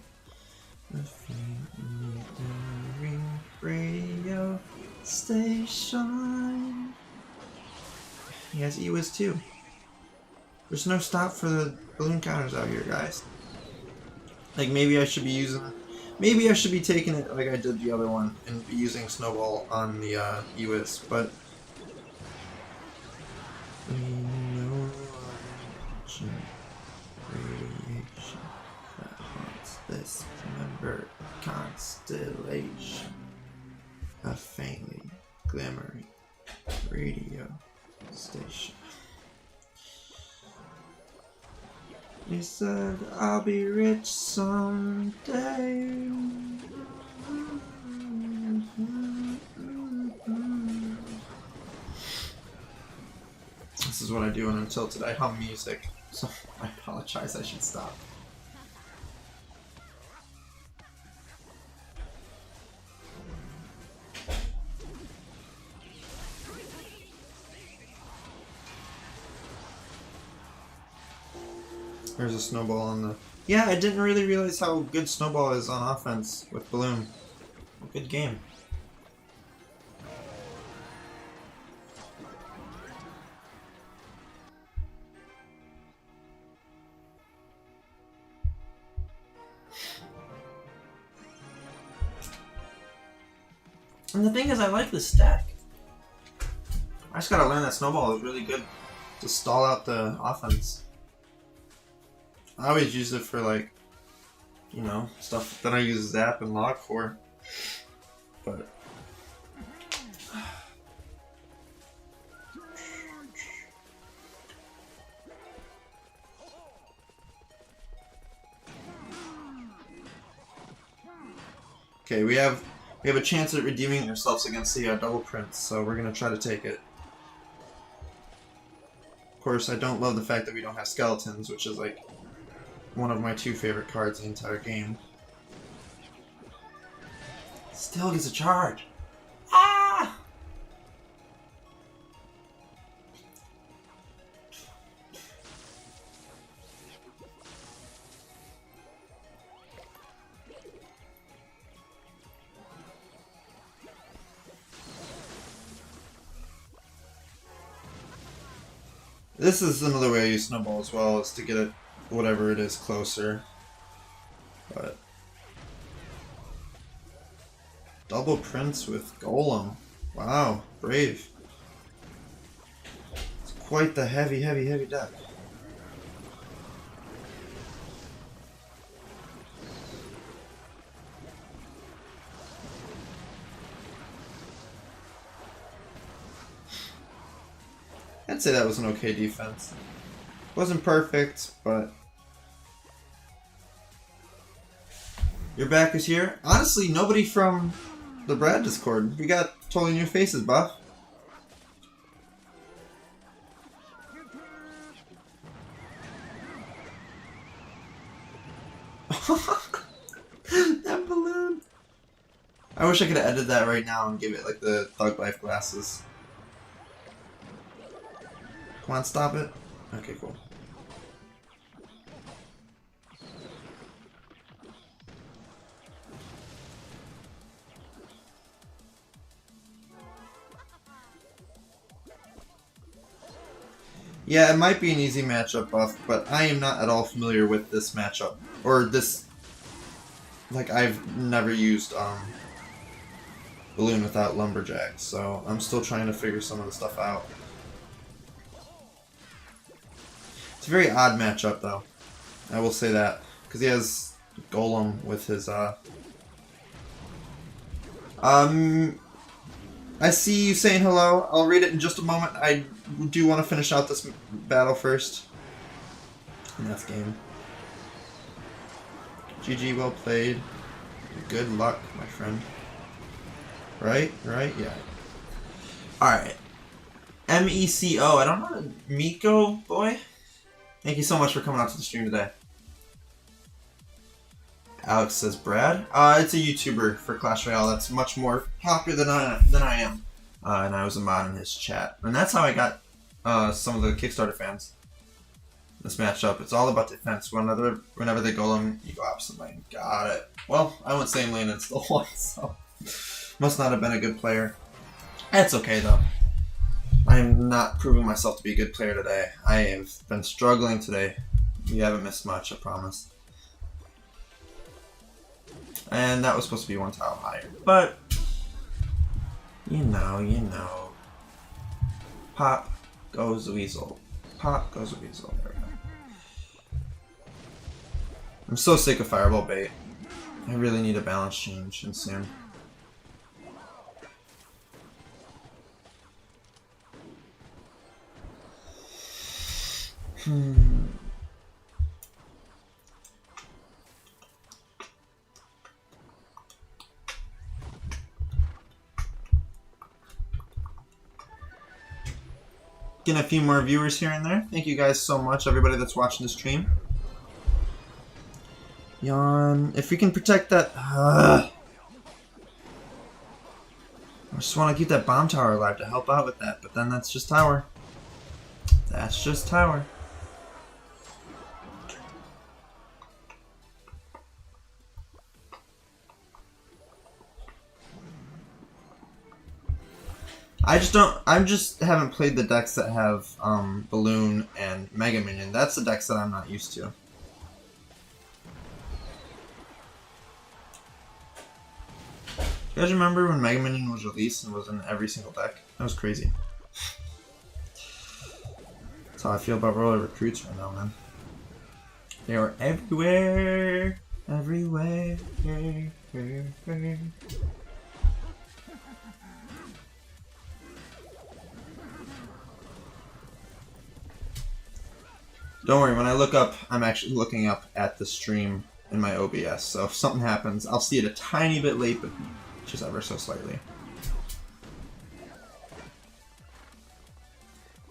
the faintly glimmering radio station. He has EWIS too. There's no stop for the balloon counters out here, guys. Like, maybe I should be using... Maybe I should be taking it like I did the other one and be using Snowball on the EWIS, but... Radiation that haunts this remembered constellation. A faintly glimmering radio station. He said, I'll be rich someday. This is what I do on Untitled. I hum music, so I apologize, I should stop. There's a Snowball on the... Yeah, I didn't really realize how good Snowball is on offense with Balloon. Good game. And the thing is, I like this deck. I just gotta learn that Snowball is really good to stall out the offense. I always use it for, like, you know, stuff that I use Zap and Log for. But okay, we have a chance at redeeming ourselves against the double prince, so we're gonna try to take it. Of course, I don't love the fact that we don't have skeletons, which is like one of my 2 favorite cards in the entire game. Still gets a charge. Ah! This is another way I use Snowball as well, is to get it, whatever it is, closer. But double prince with Golem. Wow, brave. It's quite the heavy deck. I'd say that was an okay defense. Wasn't perfect, but your back is here. Honestly, nobody from the Brad Discord. We got totally new faces, Buff. That balloon. I wish I could have edited that right now and give it like the Thug Life glasses. Come on, stop it. Okay, cool. Yeah, it might be an easy matchup, Buff, but I am not at all familiar with this matchup. Or this... Like, I've never used Balloon without Lumberjack, so I'm still trying to figure some of the stuff out. It's a very odd matchup, though. I will say that. Because he has Golem with his, I see you saying hello. I'll read it in just a moment. I do want to finish out this battle first. And that's game. GG, well played. Good luck, my friend. Right? Right? Yeah. Alright. MECO. I don't know. Miko, boy? Thank you so much for coming out to the stream today. Alex says Brad. It's a YouTuber for Clash Royale that's much more popular than I am. And I was a mod in his chat. And that's how I got some of the Kickstarter fans. This matchup, it's all about defense. Whenever they golem, you go opposite lane. Got it. Well, I went same lane and still won, so must not have been a good player. That's okay though. I am not proving myself to be a good player today. I have been struggling today. You haven't missed much, I promise. And that was supposed to be one tile higher. But, you know. Pop goes the weasel. Pop goes the weasel. There we go. I'm so sick of Fireball bait. I really need a balance change and soon. Getting a few more viewers here and there. Thank you guys so much, everybody that's watching the stream. Yawn. If we can protect that... I just want to keep that bomb tower alive to help out with that, but then that's just tower. That's just tower. I just haven't played the decks that have Balloon and Mega Minion. That's the decks that I'm not used to. You guys remember when Mega Minion was released and was in every single deck? That was crazy. That's how I feel about Royale recruits right now, man. They are everywhere. Everywhere. Don't worry, when I look up, I'm actually looking up at the stream in my OBS, so if something happens, I'll see it a tiny bit late, but just ever so slightly.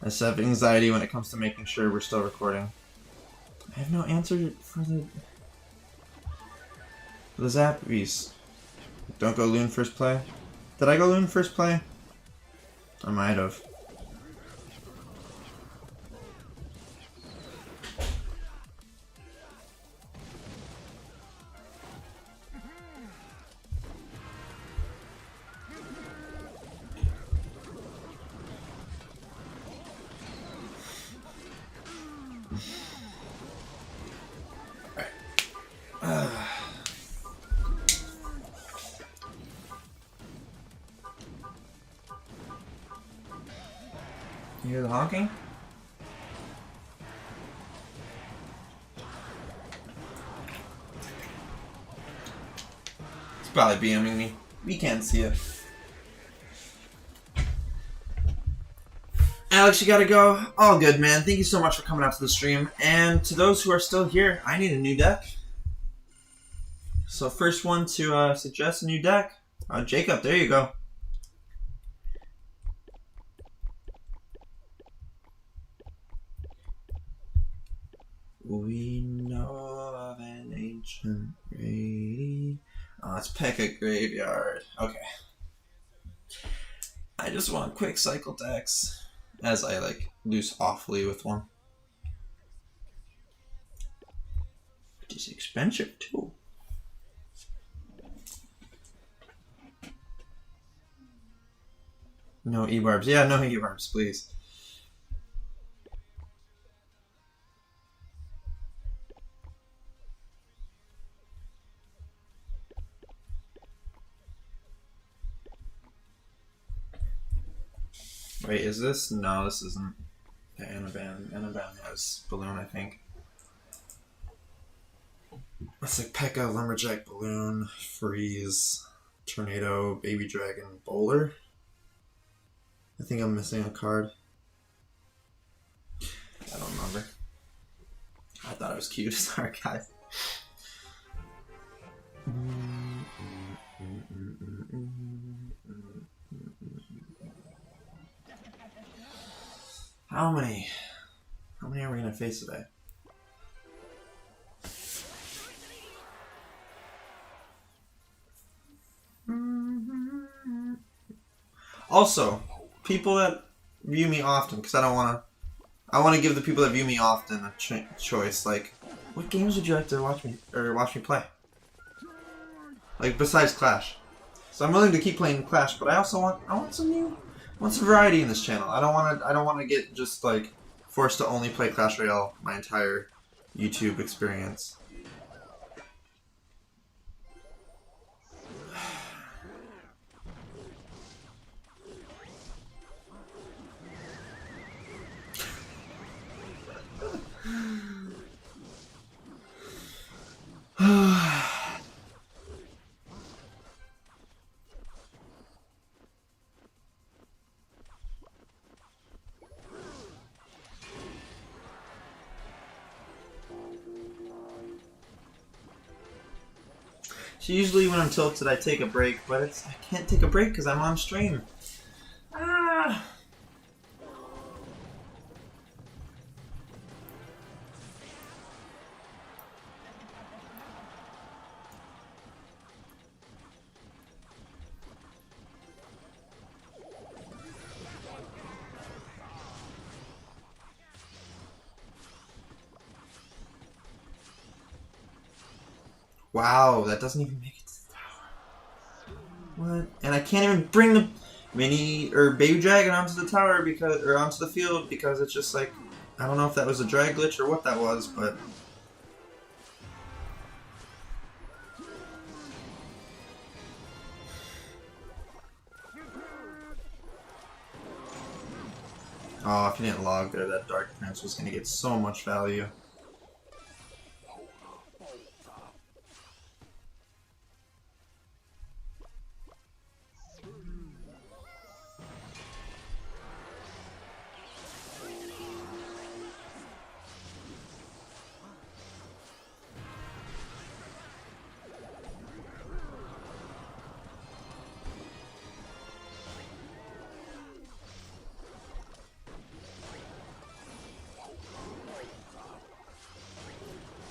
I just have anxiety when it comes to making sure we're still recording. I have no answer for the Zappies. Don't go Loon first play. Did I go Loon first play? I might have. You hear the honking? It's probably BMing me. We can't see it. Alex, you gotta go. All good, man. Thank you so much for coming out to the stream. And to those who are still here, I need a new deck. So first one to suggest a new deck. Jacob, there you go. We know of an ancient grave. Oh, it's P.E.K.K.A Graveyard. Okay. I just want quick cycle decks as I like loose awfully with one. Which is expensive too. No E-barbs. Yeah, no E-barbs, please. Wait, is this? No, this isn't. Yeah, Anaban. Anaban has Balloon, I think. It's like P.E.K.K.A, Lumberjack, Balloon, Freeze, Tornado, Baby Dragon, Bowler. I think I'm missing a card. I don't remember. I thought it was cute. Sorry, guys. How many are we gonna face today? Also, people that view me often, because I want to give the people that view me often a choice. Like, what games would you like to watch me play? Like besides Clash. So I'm willing to keep playing Clash, but I also want some variety in this channel. I don't want to get just like forced to only play Clash Royale my entire YouTube experience. So usually when I'm tilted I take a break, but I can't take a break because I'm on stream. Ah. Wow, that doesn't even make it to the tower. What? And I can't even bring the mini or baby dragon onto the tower or onto the field because it's just like, I don't know if that was a drag glitch or what that was, but Oh, if you didn't log there, that Dark Prince was going to get so much value.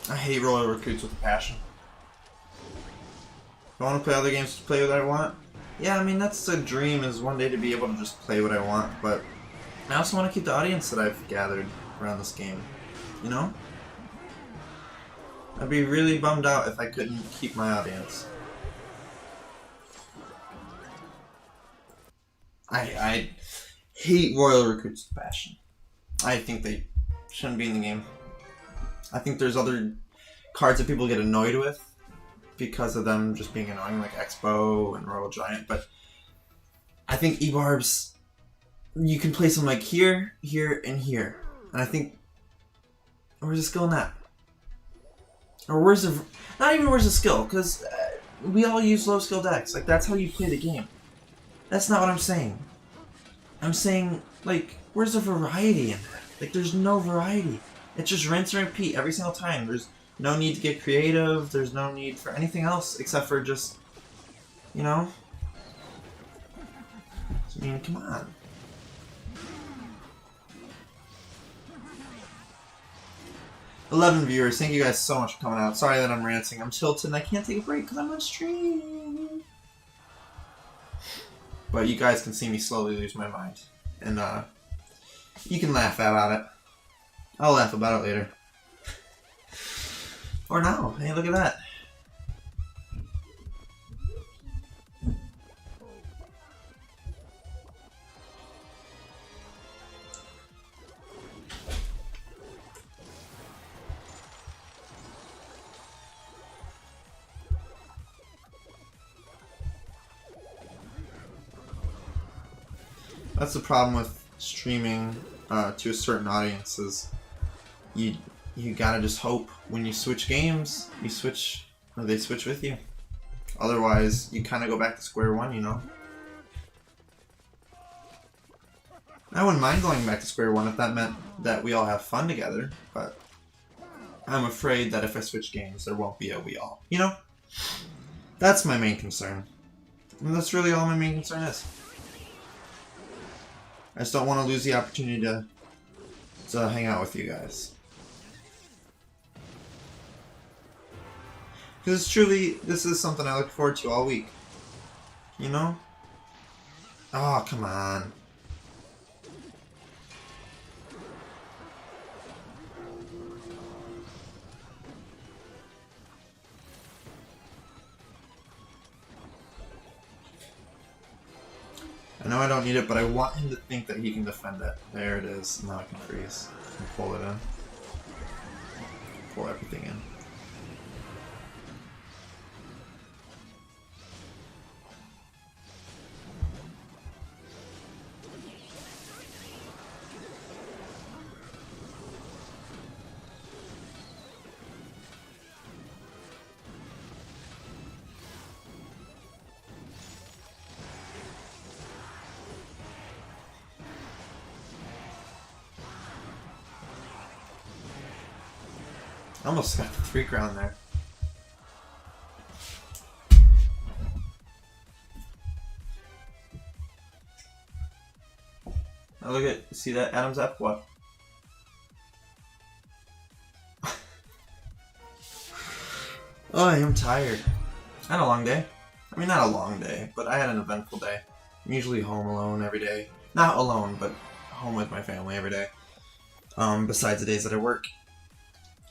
I hate Royal Recruits with a passion. If I want to play other games to play what I want, yeah, I mean, that's a dream, is one day to be able to just play what I want, but I also want to keep the audience that I've gathered around this game, you know? I'd be really bummed out if I couldn't keep my audience. I hate Royal Recruits with passion. I think they shouldn't be in the game. I think there's other cards that people get annoyed with because of them just being annoying, like Expo and Royal Giant, but I think E-Barbs, you can place them like here, here, and here. And I think, where's the skill in that? Or where's the, not even where's the skill, because we all use low skill decks. Like, that's how you play the game. That's not what I'm saying. I'm saying, like, where's the variety in that? Like, there's no variety. It's just rinse and repeat every single time. There's no need to get creative. There's no need for anything else except for just, you know? I mean, come on. $11 viewers. Thank you guys so much for coming out. Sorry that I'm ranting. I'm tilted and I can't take a break because I'm on stream. But you guys can see me slowly lose my mind. And you can laugh about it. I'll laugh about it later. Or now. Hey, look at that. That's the problem with streaming to a certain audience, is you gotta just hope when you switch games, you switch, or they switch with you. Otherwise, you kind of go back to square one, you know? I wouldn't mind going back to square one if that meant that we all have fun together, but I'm afraid that if I switch games, there won't be a we all. You know? That's my main concern. And that's really all my main concern is. I just don't want to lose the opportunity to hang out with you guys. Because truly, this is something I look forward to all week. You know? Oh, come on. I know I don't need it, but I want him to think that he can defend it. There it is. Now I can freeze. And pull it in. Pull everything in. Almost got the 3 crown there. Now look at, see that Adam's Ep? What? Oh, I am tired. I had a long day. I mean, not a long day, but I had an eventful day. I'm usually home alone every day. Not alone, but home with my family every day. Besides the days that I work.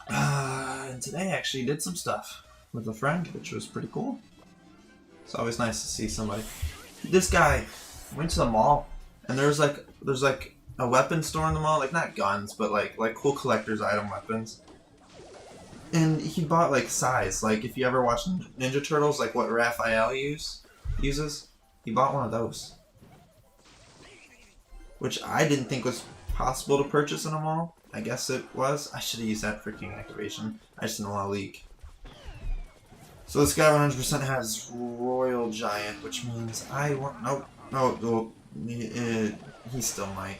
And today I actually did some stuff with a friend, which was pretty cool. It's always nice to see somebody. This guy went to the mall, and there's like a weapon store in the mall, like not guns, but like cool collector's item weapons. And he bought like size, like if you ever watch Ninja Turtles, like what Raphael uses, he bought one of those, which I didn't think was possible to purchase in a mall. I guess it was. I should have used that freaking activation. I just didn't want to leak. So this guy 100% has Royal Giant, which means I want... Nope. No, well, he still might.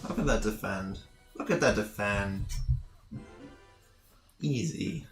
Look at that defend. Look at that defend. Easy.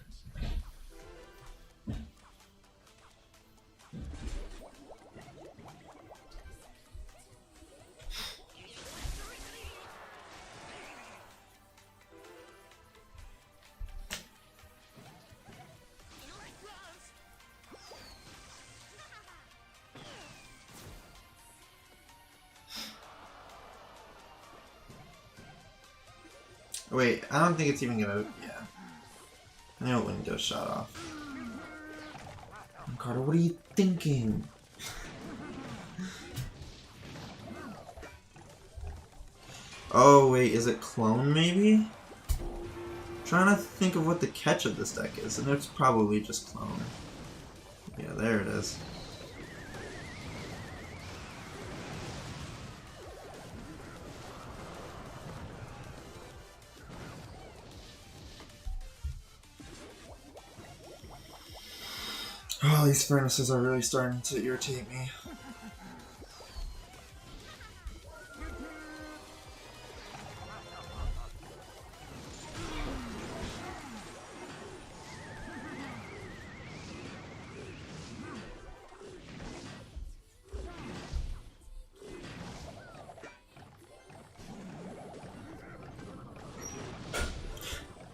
Wait, I don't think it's even gonna... Yeah. I know it wouldn't get a shot off. Carter, what are you thinking? Oh, wait, is it clone maybe? I'm trying to think of what the catch of this deck is, and it's probably just clone. Yeah, there it is. Oh, these furnaces are really starting to irritate me.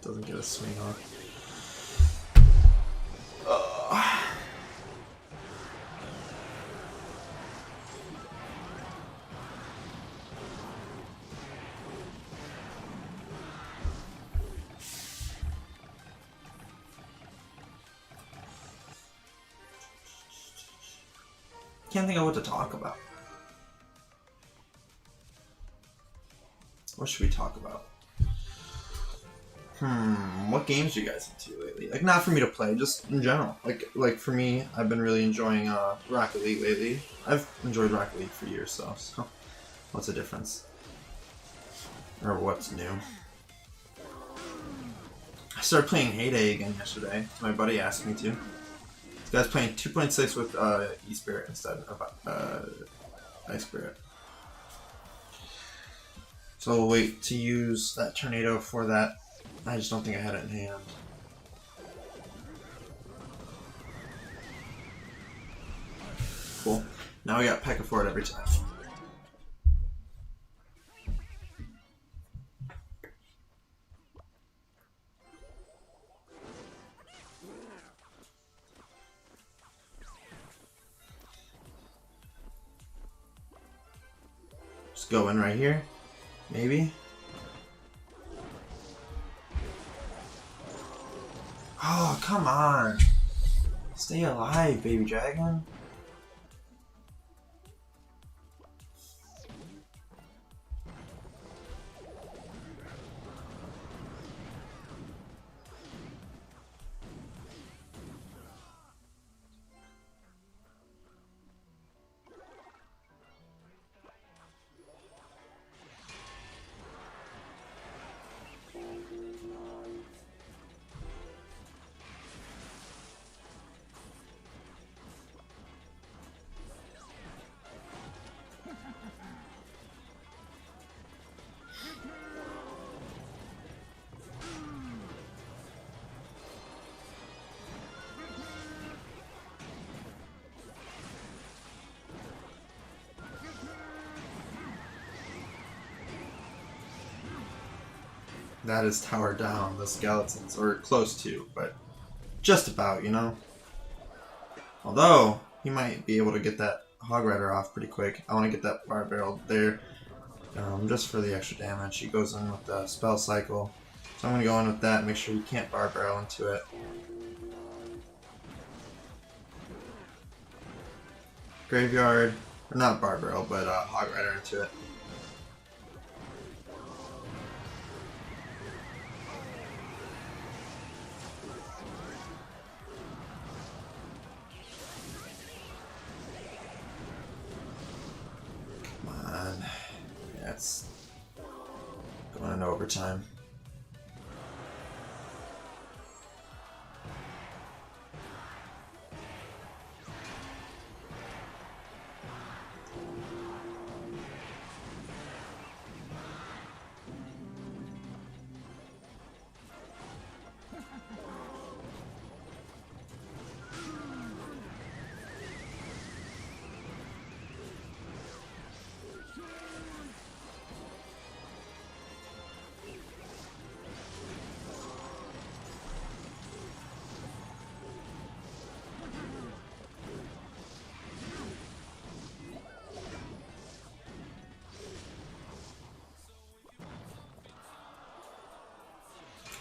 Doesn't get a swing off. Can't think of what to talk about. What should we talk about? What games are you guys into lately? Like, not for me to play, just in general. Like for me, I've been really enjoying Rocket League lately. I've enjoyed Rocket League for years, so what's the difference? Or what's new? I started playing Heyday again yesterday. My buddy asked me to. This guy's playing 2.6 with E-Spirit instead of Ice Spirit. So we'll wait to use that tornado for that. I just don't think I had it in hand. Cool. Now we got P.E.K.K.A for it every time. Just go in right here. Maybe. Oh, come on. Stay alive, baby dragon. That is towered down, the skeletons, or close to, but just about, you know? Although, he might be able to get that Hog Rider off pretty quick. I want to get that Bar Barrel there, just for the extra damage. He goes in with the Spell Cycle, so I'm going to go in with that, make sure he can't Bar Barrel into it. Graveyard, or not Barbarrel, but Hog Rider into it. Come on. Yeah, it's going into overtime.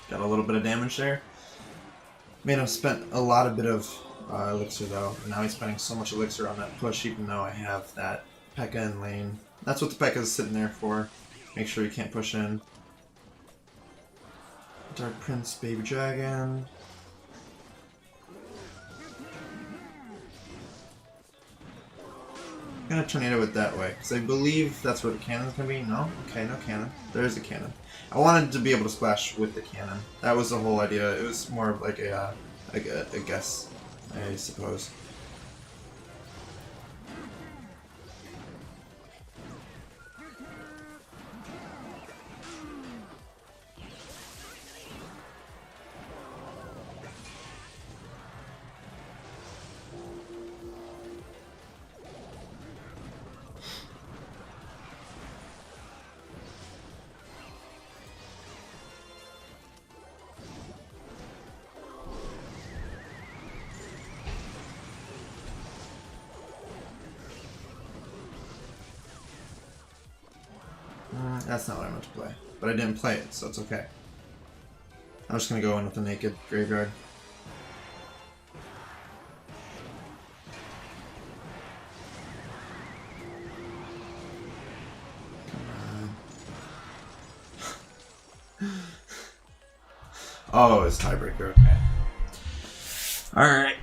Got a little bit of damage there. Made him spend a lot of bit of elixir though. And now he's spending so much elixir on that push, even though I have that P.E.K.K.A in lane. That's what the P.E.K.K.A is sitting there for. Make sure you can't push in. Dark Prince, Baby Dragon. I'm gonna tornado it that way, because I believe that's where the cannon's gonna be. No? Okay, no cannon. There's the cannon. I wanted to be able to splash with the cannon. That was the whole idea. It was more of like a guess, I suppose. That's not what I meant to play. But I didn't play it, so it's okay. I'm just gonna go in with a naked graveyard. Come on. Oh, it's tiebreaker, okay. Alright,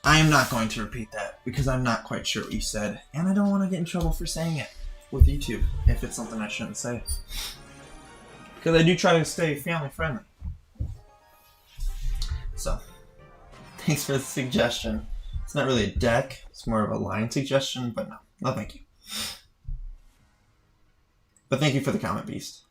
I am not going to repeat that because I'm not quite sure what you said, and I don't want to get in trouble for saying it with YouTube if it's something I shouldn't say. Because I do try to stay family friendly. So, thanks for the suggestion. It's not really a deck, it's more of a line suggestion, but no thank you. But thank you for the comment, Beast.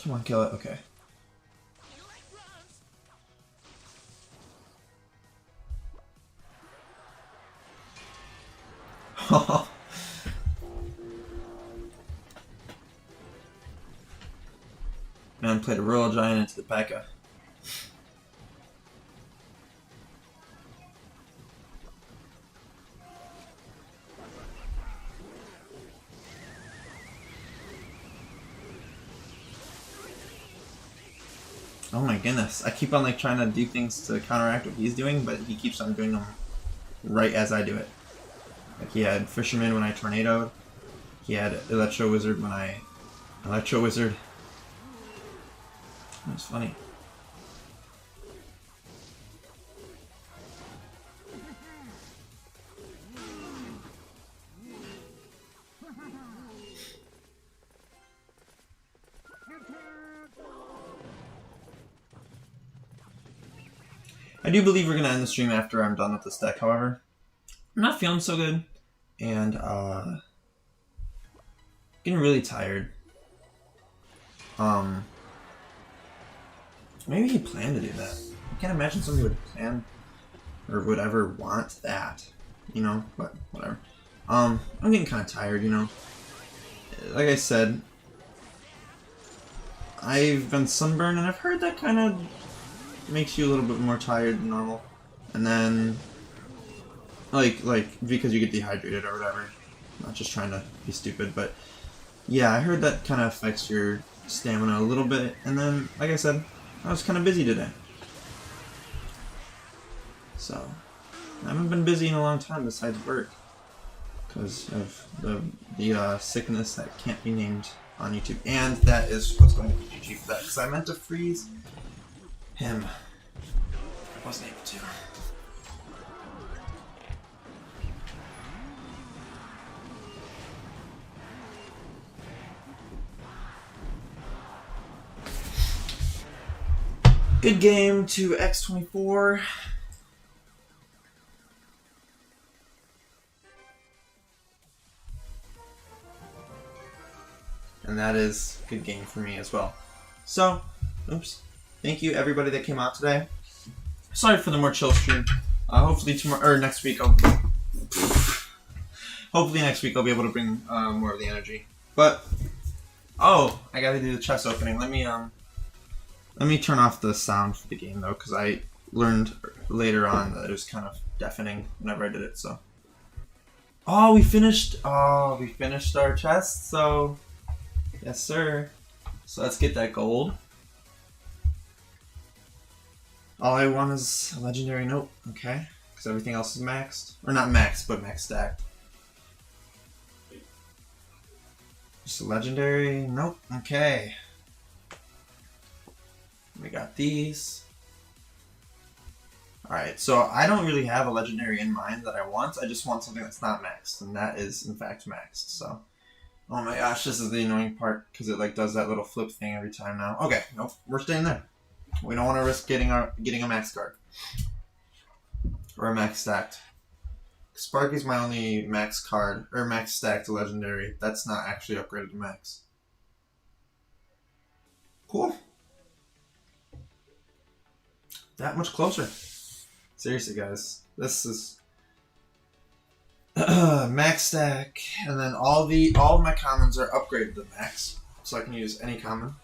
Come on, kill it. Okay. Man played a Royal Giant into the P.E.K.K.A. Oh my goodness, I keep on like trying to do things to counteract what he's doing, but he keeps on doing them right as I do it. Like he had Fisherman when I tornadoed, he had Electro Wizard when I Electro Wizard. That was funny. I do believe we're going to end the stream after I'm done with this deck, however. I'm not feeling so good, and getting really tired. Maybe he planned to do that. I can't imagine somebody would plan or would ever want that, you know, but whatever. I'm getting kind of tired, you know. Like I said, I've been sunburned, and I've heard that kind of makes you a little bit more tired than normal. And then, like because you get dehydrated or whatever. Not just trying to be stupid, but yeah, I heard that kind of affects your stamina a little bit. And then, like I said, I was kind of busy today. So, I haven't been busy in a long time besides work. Because of the sickness that can't be named on YouTube. And that is what's going to be GG for that. Because I meant to freeze him. I wasn't able to. Good game to X24. And that is a good game for me as well. So, oops. Thank you everybody that came out today. Sorry for the more chill stream. Hopefully tomorrow or next week hopefully next week I'll be able to bring more of the energy. But oh, I gotta do the chest opening. Let me turn off the sound for the game though, because I learned later on that it was kind of deafening whenever I did it. So we finished our chest. So yes sir. So let's get that gold. All I want is a legendary note, okay? Because everything else is maxed. Or not maxed, but max stacked. Just a legendary note, okay. We got these. Alright, so I don't really have a legendary in mind that I want. I just want something that's not maxed, and that is in fact maxed, so. Oh my gosh, this is the annoying part, because it like does that little flip thing every time now. Okay, nope, we're staying there. We don't want to risk getting a max card. Or a max stacked. Sparky's my only max card, or max stacked legendary. That's not actually upgraded to max. Cool. That much closer. Seriously guys, this is max stack, and then all of my commons are upgraded to max, so I can use any common.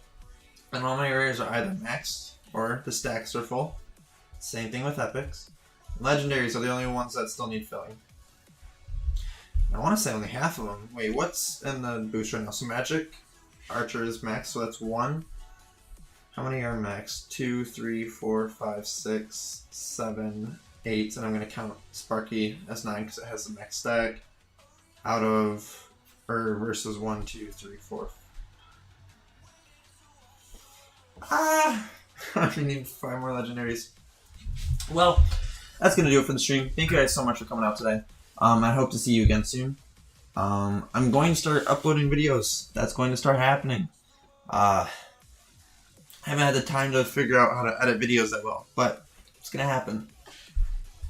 And all my rares are either maxed or the stacks are full. Same thing with epics. Legendaries are the only ones that still need filling. I want to say only half of them. Wait, what's in the boost right now? So magic archer is max, so that's 1. How many are max? 2, 3, 4, 5, 6, 7, 8, and I'm going to count Sparky as 9 because it has the max stack. Out of, or versus 1, 2, 3, 4. We need 5 more legendaries. Well, that's going to do it for the stream. Thank you guys so much for coming out today. I hope to see you again soon. I'm going to start uploading videos. That's going to start happening. I haven't had the time to figure out how to edit videos that well, but it's going to happen.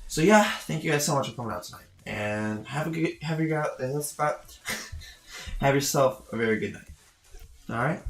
So yeah, thank you guys so much for coming out tonight. And have yourself a very good night. Alright?